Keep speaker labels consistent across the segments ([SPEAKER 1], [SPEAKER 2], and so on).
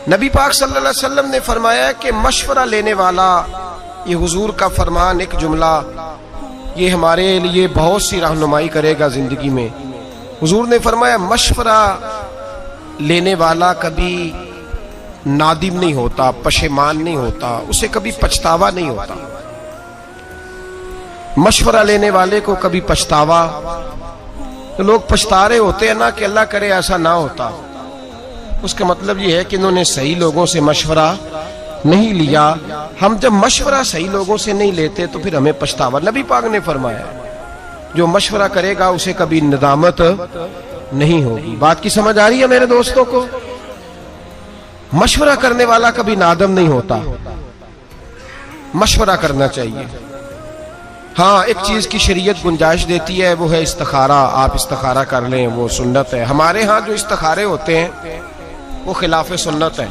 [SPEAKER 1] نبی پاک صلی اللہ علیہ وسلم نے فرمایا کہ مشورہ لینے والا، یہ حضور کا فرمان، ایک جملہ یہ ہمارے لیے بہت سی رہنمائی کرے گا زندگی میں۔ حضور نے فرمایا مشورہ لینے والا کبھی نادم نہیں ہوتا، پشیمان نہیں ہوتا، اسے کبھی پچھتاوا نہیں ہوتا۔ مشورہ لینے والے کو کبھی پچھتاوا، تو لوگ پچھتا رہے ہوتے ہیں نا کہ اللہ کرے ایسا نہ ہوتا، اس کا مطلب یہ ہے کہ انہوں نے صحیح لوگوں سے مشورہ نہیں لیا۔ ہم جب مشورہ صحیح لوگوں سے نہیں لیتے تو پھر ہمیں پچھتاوا۔ نبی پاک نے فرمایا جو مشورہ کرے گا اسے کبھی ندامت نہیں ہوگی۔ بات کی سمجھ آ رہی ہے میرے دوستوں کو؟ مشورہ کرنے والا کبھی نادم نہیں ہوتا، مشورہ کرنا چاہیے۔ ہاں ایک چیز کی شریعت گنجائش دیتی ہے، وہ ہے استخارہ۔ آپ استخارہ کر لیں، وہ سنت ہے۔ ہمارے ہاں جو استخارے ہوتے ہیں وہ خلاف سنت ہے۔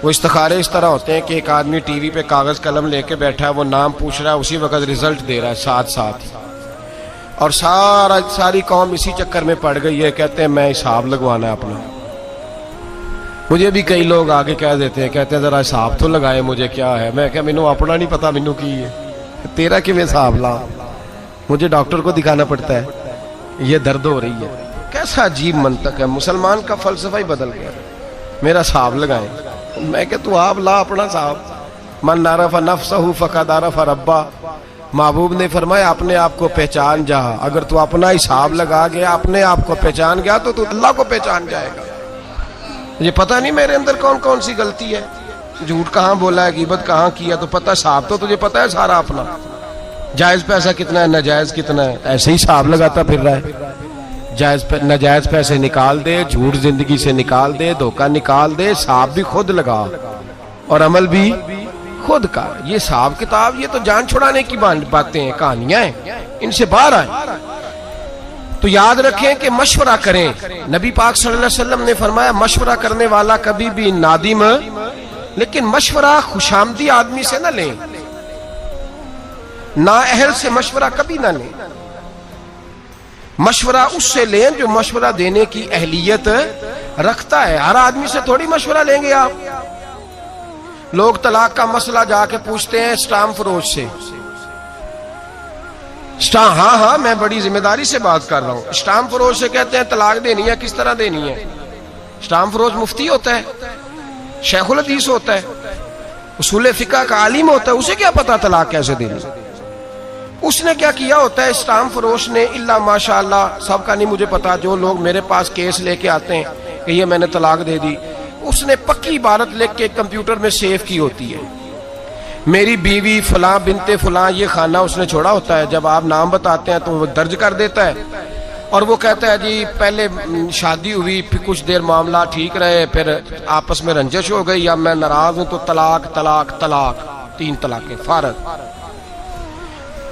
[SPEAKER 1] وہ استخارے اس طرح ہوتے ہیں کہ ایک آدمی ٹی وی پہ کاغذ قلم لے کے بیٹھا ہے، وہ نام پوچھ رہا ہے، اسی وقت رزلٹ دے رہا ہے ساتھ ساتھ، اور ساری قوم اسی چکر میں پڑ گئی ہے، کہتے ہیں میں حساب لگوانا ہے اپنا۔ مجھے بھی کئی لوگ آگے کہہ دیتے ہیں، کہتے ہیں ذرا حساب تو لگائے، مجھے کیا ہے؟ میں کہا مینوں اپنا نہیں پتا، مینوں کی ہے تیرا کہ میں حساب لا، مجھے ڈاکٹر کو دکھانا پڑتا ہے، یہ درد ہو رہی ہے۔ کیسا عجیب منطق ہے، مسلمان کا فلسفہ ہی بدل گیا۔ میرا حساب لگائیں، میں کہ تو آپ لا اپنا حساب۔ من عرف نفسہ فقد عرف ربہ، محبوب نے فرمایا اپنے آپ کو پہچان جا۔ اگر تو اپنا حساب لگا گیا، اپنے آپ کو پہچان گیا، تو تو اللہ کو پہچان جائے گا۔ مجھے پتہ نہیں میرے اندر کون کون سی غلطی ہے، جھوٹ کہاں بولا ہے، غیبت کہاں کیا، تو پتہ حساب تو تجھے پتہ ہے سارا اپنا، جائز پیسہ کتنا ہے، ناجائز کتنا ہے، ایسے ہی حساب لگاتا پھر رہا ہے۔ ناجائز پیسے نکال دے، جھوٹ زندگی سے نکال دے، دھوکہ نکال دے، حساب بھی خود لگا اور عمل بھی خود کا۔ یہ حساب کتاب یہ تو جان چھڑانے کی باتیں ہیں، کہانیاں ہیں، ان سے باہر آئیں۔ تو یاد رکھیں کہ مشورہ کریں۔ نبی پاک صلی اللہ علیہ وسلم نے فرمایا مشورہ کرنے والا کبھی بھی نادم، لیکن مشورہ خوشامدی آدمی سے نہ لیں، نااہل سے مشورہ کبھی نہ لیں۔ مشورہ اس سے لیں جو مشورہ دینے کی اہلیت رکھتا ہے۔ ہر آدمی سے تھوڑی مشورہ لیں گے آپ۔ لوگ طلاق کا مسئلہ جا کے پوچھتے ہیں اسٹام فروش سے۔ ہاں میں بڑی ذمہ داری سے بات کر رہا ہوں۔ اسٹام فروش سے کہتے ہیں طلاق دینی ہے، کس طرح دینی ہے؟ اسٹام فروش مفتی ہوتا ہے، شیخ الحدیث ہوتا ہے، اصول فقہ کا عالم ہوتا ہے، اسے کیا پتا طلاق کیسے دینی؟ اس نے کیا کیا ہوتا ہے اسٹام فروش نے؟ اللہ ماشاءاللہ سب کا نہیں مجھے پتا، جو لوگ میرے پاس کیس لے کے آتے ہیں کہ یہ میں نے طلاق دے دی، اس نے پکی عبارت لکھ کے کمپیوٹر میں سیو کی ہوتی ہے، میری بیوی فلاں بنت فلاں، یہ خانہ اس نے چھوڑا ہوتا ہے۔ جب آپ نام بتاتے ہیں تو وہ درج کر دیتا ہے، اور وہ کہتا ہے جی پہلے شادی ہوئی، پھر کچھ دیر معاملہ ٹھیک رہے، پھر آپس میں رنجش ہو گئی، اب میں ناراض ہوں تو طلاق طلاق طلاق، 3 طلاقیں فارغ۔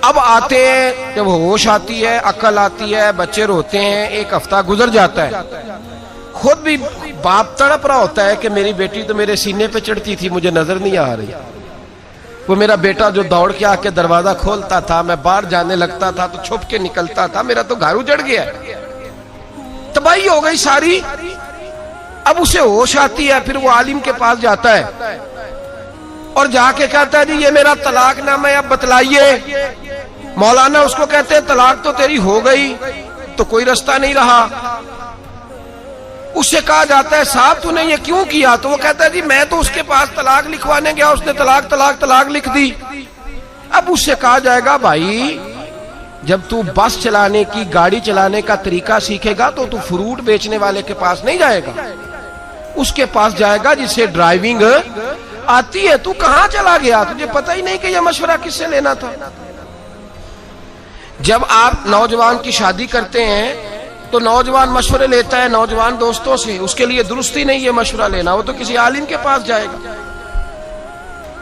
[SPEAKER 1] اب آتے ہیں، جب ہوش آتی ہے، عقل آتی ہے، بچے روتے ہیں، 1 ہفتہ گزر جاتا ہے، خود بھی باپ تڑپ رہا ہوتا ہے کہ میری بیٹی تو میرے سینے پہ چڑھتی تھی، مجھے نظر نہیں آ رہی، وہ میرا بیٹا جو دوڑ کے آ کے دروازہ کھولتا تھا، میں باہر جانے لگتا تھا تو چھپ کے نکلتا تھا، میرا تو گھر اجڑ گیا، تباہی ہو گئی ساری۔ اب اسے ہوش آتی ہے، پھر وہ عالم کے پاس جاتا ہے اور جا کے کہتا ہے جی یہ میرا طلاق نامہ ہے، اب بتلائیے۔ مولانا اس کو کہتے ہیں طلاق تو تیری ہو گئی، تو کوئی رستہ نہیں رہا۔ اس سے کہا جاتا ہے صاحب تو نے یہ کیوں کیا؟ تو وہ کہتا ہے جی میں تو اس کے پاس طلاق لکھوانے گیا، اس نے طلاق طلاق طلاق لکھ دی۔ اب اس سے کہا جائے گا بھائی جب تو بس چلانے کی، گاڑی چلانے کا طریقہ سیکھے گا تو فروٹ بیچنے والے کے پاس نہیں جائے گا، اس کے پاس جائے گا جسے ڈرائیونگ آتی ہے۔ تو کہاں چلا گیا؟ تجھے پتہ ہی نہیں کہ یہ مشورہ کس سے لینا تھا۔ جب آپ نوجوان کی شادی کرتے ہیں تو نوجوان مشورے لیتا ہے نوجوان دوستوں سے، اس کے لیے درست ہی نہیں یہ مشورہ لینا، وہ تو کسی عالم کے پاس جائے گا،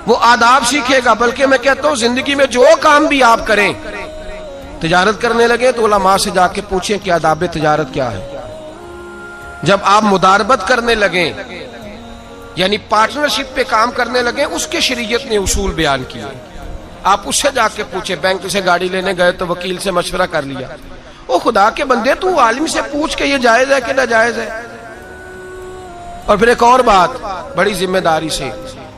[SPEAKER 1] وہ آداب سیکھے گا۔ بلکہ میں کہتا ہوں زندگی میں جو کام بھی آپ کریں، تجارت کرنے لگے تو علماء سے جا کے پوچھیں کہ آداب تجارت کیا ہے۔ جب آپ مداربت کرنے لگیں، یعنی پارٹنرشپ پہ کام کرنے لگیں، اس کے شریعت نے اصول بیان کیے، آپ اس سے جا کے پوچھیں۔ بینک سے گاڑی لینے گئے تو وکیل سے مشورہ کر لیا، او خدا کے بندے تو عالم سے پوچھ کہ یہ جائز ہے کہ ناجائز ہے۔ اور پھر ایک اور بات بڑی ذمہ داری سے،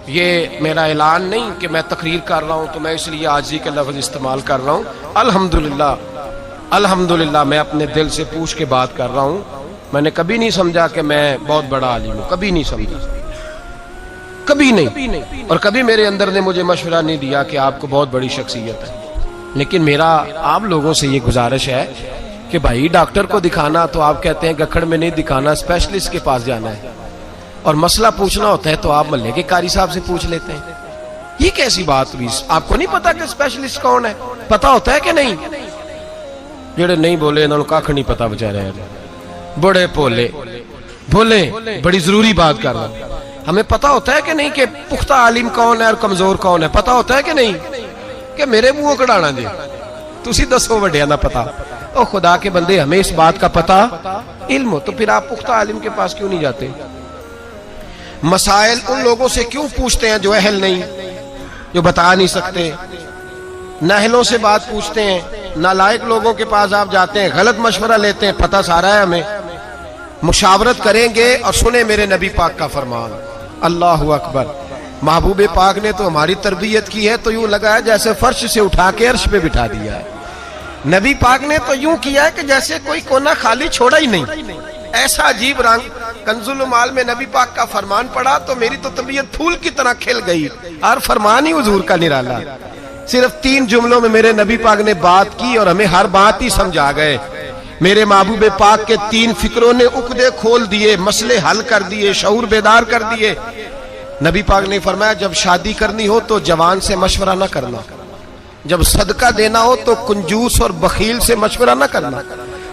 [SPEAKER 1] یہ میرا اعلان نہیں کہ میں تقریر کر رہا ہوں تو میں اس لیے عاجزی کے لفظ استعمال کر رہا ہوں. الحمدللہ میں اپنے دل سے پوچھ کے بات کر رہا ہوں. میں نے کبھی نہیں سمجھا کہ میں بہت بڑا عالم ہوں، کبھی نہیں سمجھا، کبھی نہیں. اور کبھی میرے اندر نے مجھے مشورہ نہیں دیا کہ آپ کو بہت بڑی شخصیت ہے. لیکن میرا آپ لوگوں سے یہ گزارش ہے کہ بھائی ڈاکٹر کو دکھانا تو آپ کہتے ہیں گکھڑ میں نہیں دکھانا، اسپیشلسٹ کے پاس جانا ہے. اور مسئلہ پوچھنا ہوتا ہے تو آپ محلے کے قاری صاحب سے پوچھ لیتے ہیں. یہ کیسی بات ہوئی؟ آپ کو نہیں پتا کہ اسپیشلسٹ کون ہے؟ پتا ہوتا ہے کہ نہیں؟ جڑے نہیں بولے انہوں نے کاکھ نہیں پتا بچارے، بڑے بولے بڑی ضروری بات کر رہا ہوں. ہمیں پتا ہوتا ہے کہ نہیں کہ پختہ عالم کون ہے اور کمزور کون ہے؟ پتا ہوتا ہے کہ نہیں؟ کہ میرے منہ کڑانا جی تسی دسو وڈیا نہ پتا. او خدا کے بندے، ہمیں اس بات کا پتا علم ہو تو پھر آپ پختہ عالم کے پاس کیوں نہیں جاتے؟ مسائل ان لوگوں سے کیوں پوچھتے ہیں جو اہل نہیں، جو بتا نہیں سکتے؟ نااہلوں سے بات پوچھتے ہیں، نالائق لوگوں کے پاس آپ جاتے ہیں، غلط مشورہ لیتے ہیں. پتہ سارا ہے ہمیں. مشاورت کریں گے اور سنیں میرے نبی پاک کا فرمان. اللہ اکبر. محبوب پاک نے تو ہماری تربیت کی ہے تو یوں لگا ہے جیسے فرش سے اٹھا کے عرش پہ بٹھا دیا ہے. نبی پاک نے تو یوں کیا ہے کہ جیسے کوئی کونا خالی چھوڑا ہی نہیں. ایسا عجیب رنگ. کنز المال میں نبی پاک کا فرمان پڑھا تو میری تو طبیعت پھول کی طرح کھل گئی. اور فرمان ہی حضور کا نرالا. صرف 3 جملوں میں میرے نبی پاک نے بات کی اور ہمیں ہر بات ہی سمجھا گئے. میرے محبوب پاک کے 3 فکروں نے عقدے کھول دیے، مسئلے حل کر دیے، شعور بیدار کر دیے. نبی پاک نے فرمایا جب شادی کرنی ہو تو جوان سے مشورہ نہ کرنا، جب صدقہ دینا ہو تو کنجوس اور بخیل سے مشورہ نہ کرنا،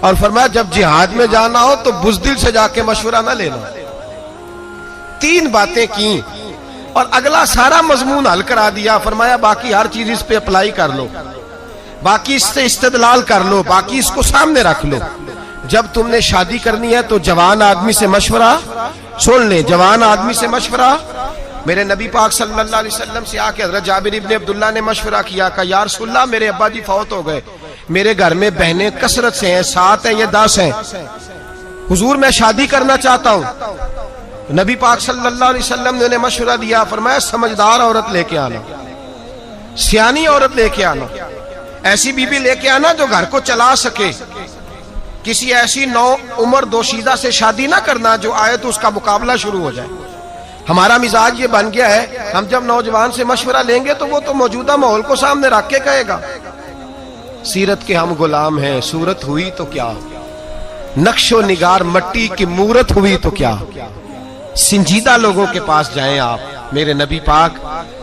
[SPEAKER 1] اور فرمایا جب جہاد میں جانا ہو تو بزدل سے جا کے مشورہ نہ لینا. 3 باتیں کی اور اگلا سارا مضمون حل کرا دیا. فرمایا باقی ہر چیز اس پہ اپلائی کر لو، باقی اس سے استدلال کر لو، باقی اس کو سامنے رکھ لو. جب تم نے شادی کرنی ہے تو جوان آدمی سے مشورہ سن لیں، جوان آدمی سے مشورہ. میرے نبی پاک صلی اللہ علیہ وسلم سے آ کے حضرت جابر ابن عبداللہ نے مشورہ کیا کہ یا رسول اللہ میرے ابا جی فوت ہو گئے، میرے گھر میں بہنیں کثرت سے ہیں، 7 ہیں یا 10 ہیں، حضور میں شادی کرنا چاہتا ہوں. نبی پاک صلی اللہ علیہ وسلم نے انہیں مشورہ دیا. فرمایا سمجھدار عورت لے کے آنا، سیانی عورت لے کے آنا، ایسی بیوی لے کے آنا جو گھر کو چلا سکے. کسی ایسی نو عمر دوشیزہ سے شادی نہ کرنا جو آئے تو اس کا مقابلہ شروع ہو جائے. ہمارا مزاج یہ بن گیا ہے، ہم جب نوجوان سے مشورہ لیں گے تو وہ تو موجودہ ماحول کو سامنے رکھ کے کہے گا. سیرت کے ہم غلام ہیں، صورت ہوئی تو کیا، نقش و نگار مٹی کی مورت ہوئی تو کیا. سنجیدہ لوگوں کے پاس جائیں آپ. میرے نبی پاک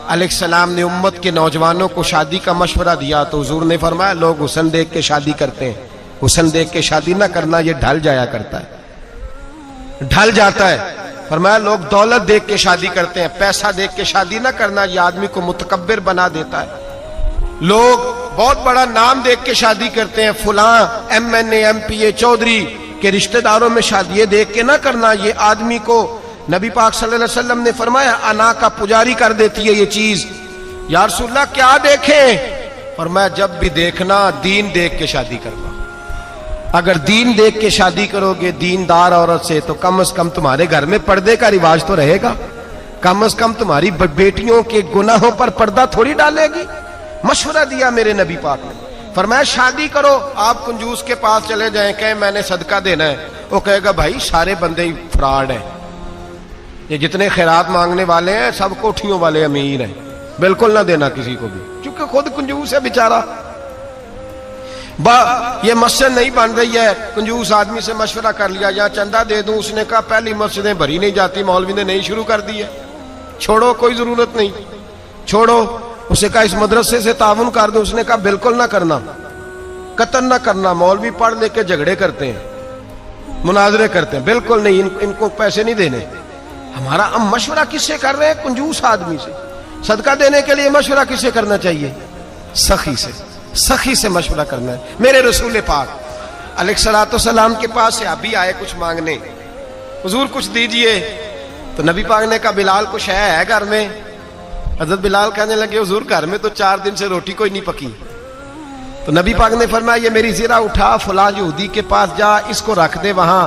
[SPEAKER 1] علیہ السلام نے امت کے نوجوانوں کو شادی کا مشورہ دیا تو حضور نے فرمایا لوگ حسن دیکھ کے شادی کرتے ہیں، حسن دیکھ کے شادی نہ کرنا، یہ ڈھل جایا کرتا ہے، ڈھل جاتا ہے. فرمایا لوگ دولت دیکھ کے شادی کرتے ہیں، پیسہ دیکھ کے شادی نہ کرنا، یہ آدمی کو متکبر بنا دیتا ہے. لوگ بہت بڑا نام دیکھ کے شادی کرتے ہیں، فلاں MNA MPA چودھری کے رشتہ داروں میں شادی دیکھ کے نہ کرنا، یہ آدمی کو نبی پاک صلی اللہ علیہ وسلم نے فرمایا انا کا پجاری کر دیتی ہے یہ چیز. یا رسول اللہ کیا دیکھیں؟ فرمایا جب بھی دیکھنا دین دیکھ کے شادی کرنا. اگر دین دیکھ کے شادی کرو گے دیندار عورت سے تو کم از کم تمہارے گھر میں پردے کا رواج تو رہے گا، کم از کم تمہاری بیٹیوں کے گناہوں پر پردہ تھوڑی ڈالے گی. مشورہ دیا میرے نبی پاک نے. فرمایا شادی کرو. آپ کنجوس کے پاس چلے جائیں، کہیں میں نے صدقہ دینا ہے، وہ کہے گا بھائی سارے بندے ہی فراڈ ہیں، یہ جتنے خیرات مانگنے والے ہیں سب کوٹھیوں والے امیر ہیں، بالکل نہ دینا کسی کو بھی، کیونکہ خود کنجوس ہے بیچارہ. یہ مسجد نہیں بن رہی ہے، کنجوس آدمی سے مشورہ کر لیا یا چندہ دے دوں، اس نے کہا پہلی مسجدیں بھری نہیں جاتی، مولوی نے نہیں شروع کر دی ہے، چھوڑو کوئی ضرورت نہیں، چھوڑو. اسے کہا اس مدرسے سے تعاون کر دوں، اس نے کہا بالکل نہ کرنا، قطن نہ کرنا، مولوی پڑھ لے کے جھگڑے کرتے ہیں، مناظرے کرتے ہیں، بالکل نہیں، ان کو پیسے نہیں دینے. ہمارا ہم مشورہ کس سے کر رہے ہیں؟ کنجوس آدمی سے. صدقہ دینے کے لیے مشورہ کس سے کرنا چاہیے؟ سخی سے، سخی سے مشورہ کرنا ہے. میرے رسول پاک علیہ الصلوۃ والسلام کے پاس صحابی آئے کچھ مانگنے، حضور کچھ دیجئے. تو نبی پاک نے کہا بلال کچھ ہے گھر میں؟ حضرت بلال کہنے لگے حضور گھر میں تو 4 دن سے روٹی کوئی نہیں پکی. تو نبی پاک نے فرمایا یہ میری زرہ اٹھا فلاں یہودی کے پاس جا، اس کو رکھ دے وہاں،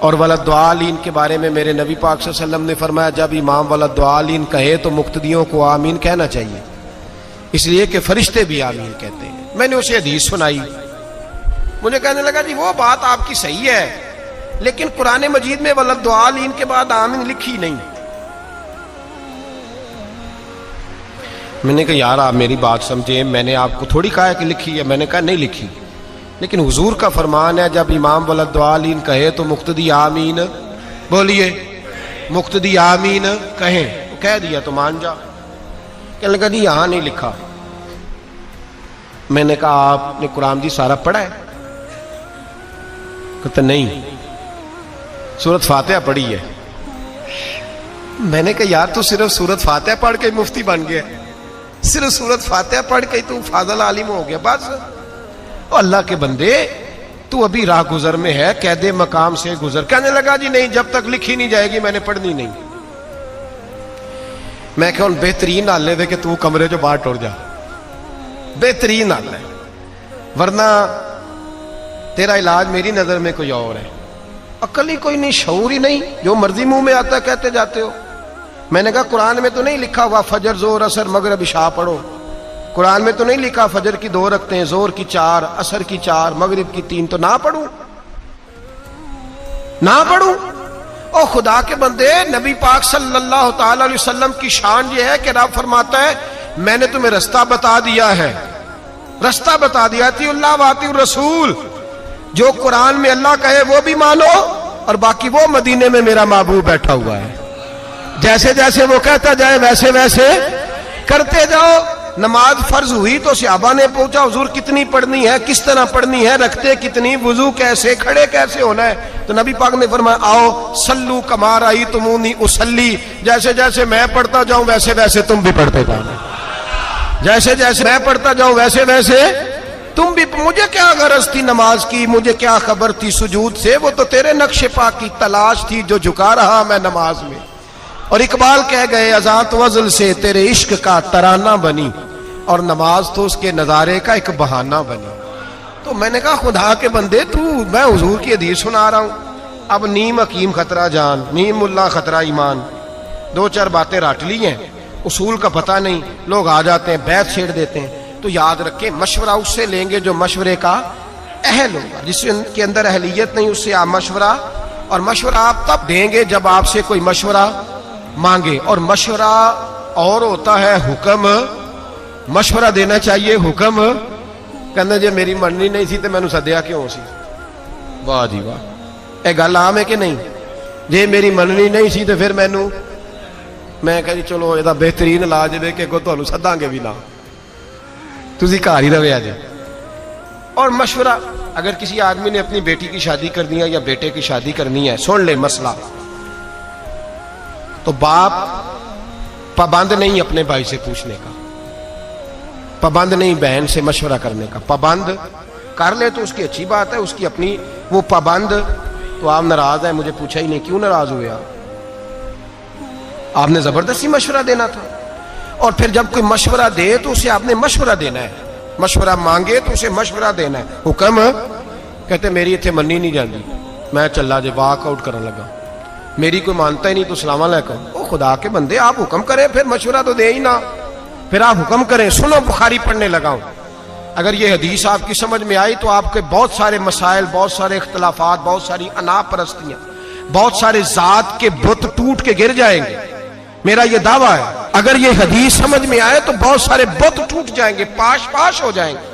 [SPEAKER 1] اور ولدالین کے بارے میں میرے نبی پاک صلی اللہ علیہ وسلم نے فرمایا جب امام ولدالین کہے تو مقتدیوں کو آمین کہنا چاہیے، اس لیے کہ فرشتے بھی آمین کہتے ہیں۔ میں نے اسے حدیث سنائی، مجھے کہنے لگا جی وہ بات آپ کی صحیح ہے لیکن قرآن مجید میں ولدالین کے بعد آمین لکھی نہیں۔ میں نے کہا یار آپ میری بات سمجھیں، میں نے آپ کو تھوڑی کہا ہے کہ لکھی ہے، میں نے کہا نہیں لکھی، لیکن حضور کا فرمان ہے جب امام ولدالین کہے تو مقتدی آمین، بولیے مقتدی آمین کہیں، کہہ دیا تو مان جا۔ کہنے لگا جی یہاں نہیں لکھا۔ میں نے کہا آپ نے قرآن جی سارا پڑھا ہے؟ کہتا نہیں، سورۃ فاتحہ پڑھی ہے۔ میں نے کہا یار تو صرف سورۃ فاتحہ پڑھ کے مفتی بن گیا، صرف سورۃ فاتحہ پڑھ کے تو فاضل عالم ہو گیا بس۔ او اللہ کے بندے تو ابھی راہ گزر میں ہے، قید مقام سے گزر۔ کہنے لگا جی نہیں جب تک لکھی نہیں جائے گی میں نے پڑھنی نہیں۔ میں کہ بہترین حال ہے کہ تو کمرے جو باہر ٹر جا، بہترین حال ہے، ورنہ تیرا علاج میری نظر میں کوئی اور ہے۔ عقل ہی کوئی نہیں، شعور ہی نہیں، جو مرضی منہ میں آتا ہے کہتے جاتے ہو۔ میں نے کہا قرآن میں تو نہیں لکھا ہوا فجر زور اثر مغرب عشاء پڑھو، قرآن میں تو نہیں لکھا فجر کی 2 رکعتیں، زور کی 4، عصر کی 4، مغرب کی 3، تو نہ پڑھوں نہ پڑھوں؟ او خدا کے بندے، نبی پاک صلی اللہ تعالی علیہ وسلم کی شان یہ ہے کہ رب فرماتا ہے میں نے تمہیں رستہ بتا دیا ہے، رستہ بتا دیا، اطیع اللہ واطیع الرسول، جو قرآن میں اللہ کہے وہ بھی مانو اور باقی وہ مدینے میں میرا محبوب بیٹھا ہوا ہے، جیسے جیسے وہ کہتا جائے ویسے ویسے کرتے جاؤ۔ نماز فرض ہوئی تو صحابہ نے پوچھا حضور کتنی پڑھنی ہے، کس طرح پڑھنی ہے، رکھتے کتنی، وضو کیسے، کھڑے کیسے ہونا ہے؟ تو نبی پاک نے فرمایا آؤ صلو کما رأیتمونی اصلی، جیسے جیسے میں پڑھتا جاؤں ویسے ویسے تم بھی پڑھتے جاؤ، جیسے جیسے میں پڑھتا جاؤں ویسے ویسے تم بھی۔ مجھے کیا غرض تھی نماز کی، مجھے کیا خبر تھی سجود سے، وہ تو تیرے نقش پا کی تلاش تھی جو جھکا رہا میں نماز میں۔ اور اقبال کہہ گئے اذان وزل سے تیرے عشق کا ترانہ بنی، اور نماز تو اس کے نظارے کا ایک بہانہ بنی۔ تو میں نے کہا خدا کے بندے تو، میں حضور کی حدیث سنا رہا ہوں، اب نیم حکیم خطرہ جان، نیم ملا خطرہ ایمان، 2-4 باتیں رٹ لی ہیں، اصول کا پتہ نہیں، لوگ آ جاتے ہیں بیعت چھیڑ دیتے ہیں۔ تو یاد رکھیں مشورہ اس سے لیں گے جو مشورے کا اہل ہوگا، جس کے اندر اہلیت نہیں اس سے آپ مشورہ، اور مشورہ آپ تب دیں گے جب آپ سے کوئی مشورہ مانگے، اور مشورہ اور ہوتا ہے حکم۔ مشورہ دینا چاہیے، حکم کہنا جی میری مننی نہیں سی تو میں نے سدیا کیوں سی؟ واہ جی واہ، یہ گل عام ہے کہ نہیں؟ جی میری مننی نہیں سی تو پھر میں کہا جی چلو یہ بہترین علاج ہے کہ تمہیں سداں گے بھی نہ، تسی گھر ہی رہے جی۔ اور مشورہ اگر کسی آدمی نے اپنی بیٹی کی شادی کرنی ہے یا بیٹے کی شادی کرنی ہے، سن لے مسئلہ، تو باپ پابند نہیں اپنے بھائی سے پوچھنے کا، پابند نہیں بہن سے مشورہ کرنے کا، پابند کر لے تو اس کی اچھی بات ہے، اس کی اپنی، وہ پابند تو آپ ناراض ہیں، مجھے پوچھا ہی نہیں، کیوں ناراض ہوئے آپ نے زبردستی مشورہ دینا تھا۔ اور پھر جب کوئی مشورہ دے تو اسے آپ نے مشورہ دینا ہے، مشورہ مانگے تو اسے مشورہ دینا ہے۔ حکم کہتے میری اتنے منی نہیں جاندی، میں چلا جے واک آؤٹ کرنے لگا، میری کوئی مانتا ہی نہیں تو السلام علیکم۔ او خدا کے بندے آپ حکم کریں، پھر مشورہ تو دے ہی نہ، پھر آپ حکم کریں۔ سنو بخاری پڑھنے لگا ہوں، اگر یہ حدیث آپ کی سمجھ میں آئی تو آپ کے بہت سارے مسائل، بہت سارے اختلافات، بہت ساری انا پرستیاں، بہت سارے ذات کے بت ٹوٹ کے گر جائیں گے۔ میرا یہ دعویٰ ہے اگر یہ حدیث سمجھ میں آئے تو بہت سارے بت ٹوٹ جائیں گے، پاش پاش ہو جائیں گے۔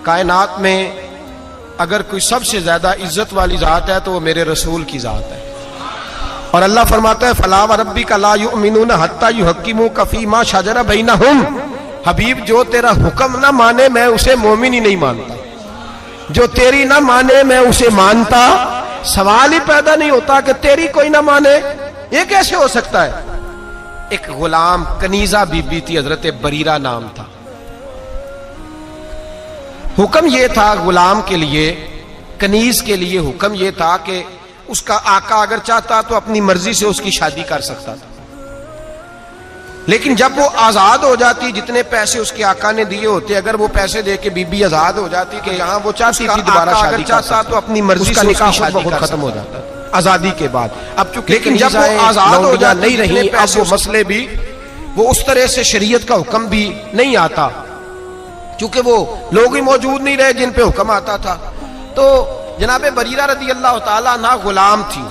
[SPEAKER 1] کائنات میں اگر کوئی سب سے زیادہ عزت والی ذات ہے تو وہ میرے رسول کی ذات ہے، اور اللہ فرماتا ہے فَلَا وَرَبِّكَ لَا يُؤْمِنُونَ حَتَّى يُحَكِّمُوكَ فِي مَا شَجَرَ بَيْنَهُمْ۔ حبیب جو تیرا حکم نہ مانے میں اسے مومن ہی نہیں مانتا، جو تیری نہ مانے میں اسے مانتا۔ سوال ہی پیدا نہیں ہوتا کہ تیری کوئی نہ مانے، یہ کیسے ہو سکتا ہے؟ ایک غلام کنیزہ بی بی تھی، حضرت بریرہ نام تھا۔ حکم یہ تھا غلام کے لیے، کنیز کے لیے حکم یہ تھا کہ اس کا آقا اگر چاہتا تو اپنی مرضی سے اس کی شادی کر سکتا تھا، لیکن جب وہ آزاد ہو جاتی، جتنے پیسے اس کے آقا نے دیے ہوتے، اگر وہ پیسے دے کے بی بی آزاد ہو جاتی کہ یہاں وہ چاہتی تھی دوبارہ شادی کرتا تو اپنی مرضی سے اس کا نکاح خود بخود ختم ہو جاتا۔ آزادی کے بعد. اب چونکہ لیکن جب وہ آزاد ہو جاتی نہیں رہی اب وہ مسئلے بھی وہ اس طرح سے شریعت کا حکم بھی نہیں آتا چونکہ وہ لوگ ہی موجود نہیں رہے جن پہ حکم آتا تھا. تو جناب بریرہ رضی اللہ تعالیٰ عنہ غلام تھی.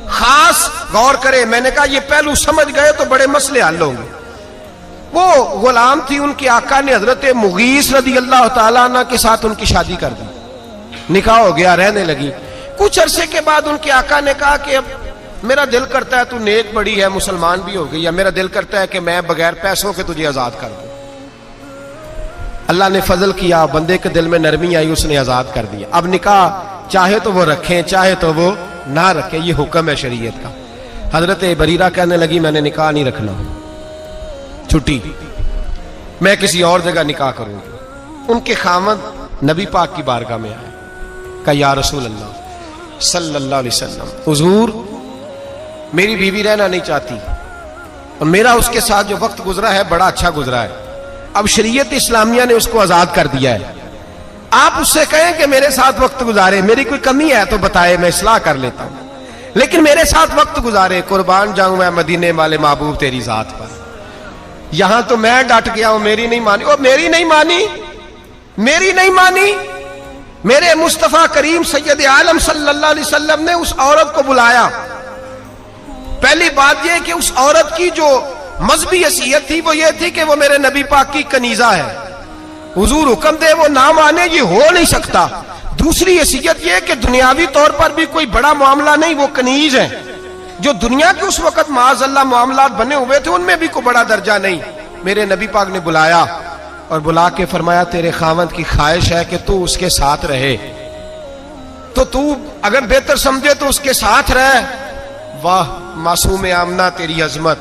[SPEAKER 1] خاص غور کرے, میں نے کہا یہ پہلو سمجھ گئے تو بڑے مسئلے حل ہوں گے. وہ غلام تھی, ان کے آقا نے حضرت مغیث رضی اللہ تعالیٰ عنہ کے ساتھ ان کی شادی کر دی, نکاح ہو گیا, رہنے لگی. کچھ عرصے کے بعد ان کے آقا نے کہا کہ اب میرا دل کرتا ہے تو نیک بڑی ہے, مسلمان بھی ہو گئی, یا میرا دل کرتا ہے کہ میں بغیر پیسوں کے تجھے آزاد کر دوں. اللہ نے فضل کیا, بندے کے دل میں نرمی آئی, اس نے آزاد کر دیا. اب نکاح چاہے تو وہ رکھیں چاہے تو وہ نہ رکھیں, یہ حکم ہے شریعت کا. حضرت بریرہ کہنے لگی میں نے نکاح نہیں رکھنا, چھٹی, میں کسی اور جگہ نکاح کروں گی. ان کے خاوند نبی پاک کی بارگاہ میں آئے, کہا یا رسول اللہ صلی اللہ علیہ وسلم, حضور میری بیوی رہنا نہیں چاہتی اور میرا اس کے ساتھ جو وقت گزرا ہے بڑا اچھا گزرا ہے, اب شریعت اسلامیہ نے اس کو آزاد کر دیا ہے, آپ اس سے کہیں کہ میرے ساتھ وقت گزارے, میری کوئی کمی ہے تو بتائے میں اصلاح کر لیتا ہوں, لیکن میرے ساتھ وقت گزارے. قربان جاؤں میں مدینے والے محبوب تیری ذات پر. یہاں تو میں ڈٹ گیا ہوں, میری نہیں مانی. اور میری نہیں مانی, میری نہیں مانی. میرے مصطفیٰ کریم سید عالم صلی اللہ علیہ وسلم نے اس عورت کو بلایا. پہلی بات یہ کہ اس عورت کی جو مذہبی حیثیت تھی وہ یہ تھی کہ وہ میرے نبی پاک کی کنیزہ ہے, حضور حکم دے وہ نہ مانے, یہ ہو نہیں سکتا. دوسری حیثیت یہ کہ دنیاوی طور پر بھی کوئی بڑا معاملہ نہیں, وہ کنیز ہیں. جو دنیا کے اس وقت معاذ اللہ معاملات بنے ہوئے تھے ان میں بھی کوئی بڑا درجہ نہیں. میرے نبی پاک نے بلایا اور بلا کے فرمایا تیرے خاوند کی خواہش ہے کہ تو اس کے ساتھ رہے, تو اگر بہتر سمجھے تو اس کے ساتھ رہ. واہ معصوم آمنہ تیری عظمت,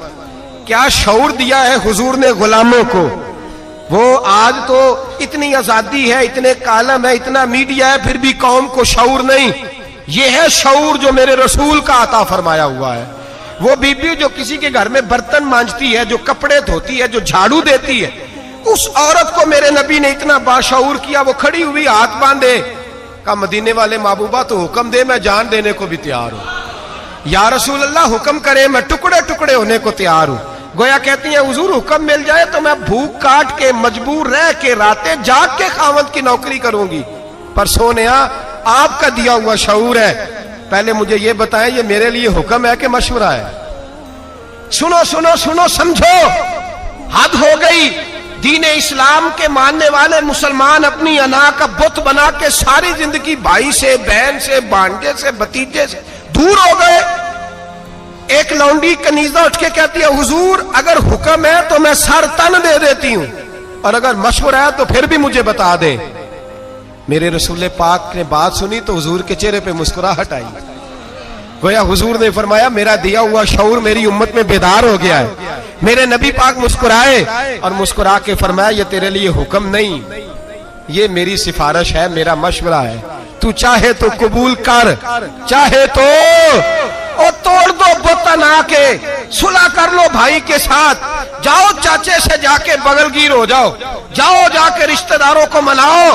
[SPEAKER 1] کیا شعور دیا ہے حضور نے غلاموں کو. وہ آج تو اتنی آزادی ہے, اتنے کالم ہے, اتنا میڈیا ہے, پھر بھی قوم کو شعور نہیں. یہ ہے شعور جو میرے رسول کا عطا فرمایا ہوا ہے. وہ بی بی جو کسی کے گھر میں برتن مانجتی ہے, جو کپڑے دھوتی ہے, جو جھاڑو دیتی ہے, اس عورت کو میرے نبی نے اتنا باشعور کیا. وہ کھڑی ہوئی ہاتھ باندھے, کہا مدینے والے محبوبہ تو حکم دے, میں جان دینے کو بھی تیار ہوں. یا رسول اللہ حکم کرے, میں ٹکڑے ٹکڑے ہونے کو تیار ہوں. گویا کہتی ہیں حضور حکم مل جائے تو میں بھوک کاٹ کے مجبور رہ کے راتیں جاگ کے خاوند کی نوکری کروں گی. پر سونیا آپ کا دیا ہوا شعور ہے, پہلے مجھے یہ بتائیں یہ میرے لیے حکم ہے کہ مشورہ ہے؟ سنو سنو سنو, سمجھو, حد ہو گئی. دین اسلام کے ماننے والے مسلمان اپنی انا کا بت بنا کے ساری زندگی بھائی سے, بہن سے, بھانجے سے, بھتیجے سے دور ہو گئے. ایک لونڈی کنیزہ اٹھ کے کہتی ہے حضور اگر حکم ہے تو میں سر تن دے دیتی ہوں, اور اگر مشورہ ہے تو پھر بھی مجھے بتا دیں. میرے رسول پاک نے بات سنی تو حضور کے چہرے پہ مسکراہٹ آئی. گویا حضور نے فرمایا میرا دیا ہوا شعور میری امت میں بیدار ہو گیا ہے. میرے نبی پاک مسکرائے اور مسکرا کے فرمایا یہ تیرے لیے حکم نہیں, یہ میری سفارش ہے, میرا مشورہ ہے. تو چاہے تو قبول کر, چاہے تو توڑ دو بتنا کے, صلح کر لو بھائی کے ساتھ, جاؤ چاچے سے جا کے بغل گیر ہو جاؤ, جاؤ جا کے رشتہ داروں کو مناؤ.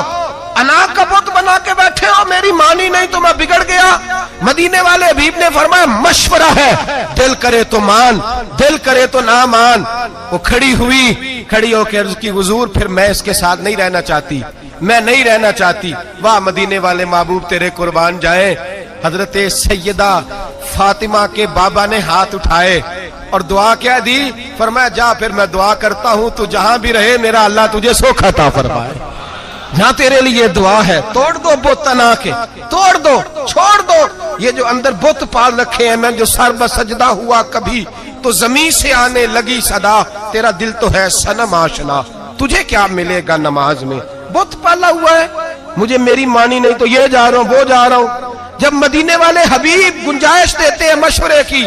[SPEAKER 1] انا کا بت بنا کے بیٹھے ہو, میری مانی نہیں تو میں بگڑ گیا. مدینے والے حبیب نے فرمایا مشورہ ہے, دل کرے تو مان, دل کرے تو نہ مان. وہ کھڑی ہوئی, کھڑی ہو کے عرض کی حضور پھر میں اس کے ساتھ نہیں رہنا چاہتی, میں نہیں رہنا چاہتی. واہ مدینے والے محبوب تیرے قربان جائیں. حضرت سیدہ فاطمہ کے بابا نے ہاتھ اٹھائے اور دعا کیا دی, فرمایا جا پھر میں دعا کرتا ہوں تو جہاں بھی رہے میرا اللہ تجھے سوکھ عطا فرمائے. جہاں تیرے لیے دعا ہے, توڑ دو بت تنا کے, توڑ دو, چھوڑ دو. یہ جو اندر بت پال رکھے ہیں, میں جو سر بسجدہ ہوا کبھی تو زمین سے آنے لگی صدا, تیرا دل تو ہے صنم آشنا, تجھے کیا ملے گا نماز میں. بت پالا ہوا ہے, مجھے میری مانی نہیں تو یہ جا رہا ہوں وہ جا رہا ہوں. جب مدینے والے حبیب گنجائش دیتے ہیں مشورے کی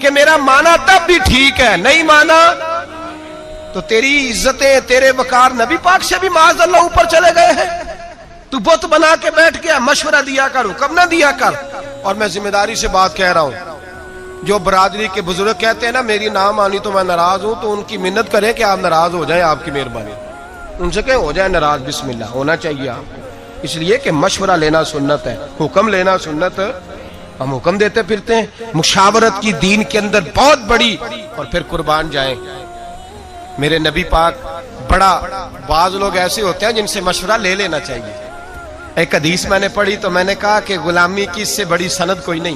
[SPEAKER 1] کہ میرا مانا تب بھی ٹھیک ہے, نہیں مانا تو تیری عزتیں, تیرے وقار نبی پاک سے بھی معاذ اللہ اوپر چلے گئے ہیں. تو بت بنا کے بیٹھ گیا, مشورہ دیا کر, حکم نہ دیا کر. اور میں ذمہ داری سے بات کہہ رہا ہوں, جو برادری کے بزرگ کہتے ہیں نا میری نہ مانی تو میں ناراض ہوں, تو ان کی منت کریں کہ آپ ناراض ہو جائیں, آپ کی مہربانی. ان سے کہیں ہو جائے ناراض, بسم اللہ, ہونا چاہیے آپ کو, اس لیے کہ مشورہ لینا سنت ہے, حکم لینا سنت ہم حکم دیتے پھرتے ہیں. مشاورت کی دین کے اندر بہت بڑی. اور پھر قربان جائیں میرے نبی پاک بڑا. بعض لوگ ایسے ہوتے ہیں جن سے مشورہ لے لینا چاہیے. ایک حدیث میں نے پڑھی تو میں نے کہا کہ غلامی کی اس سے بڑی سند کوئی نہیں,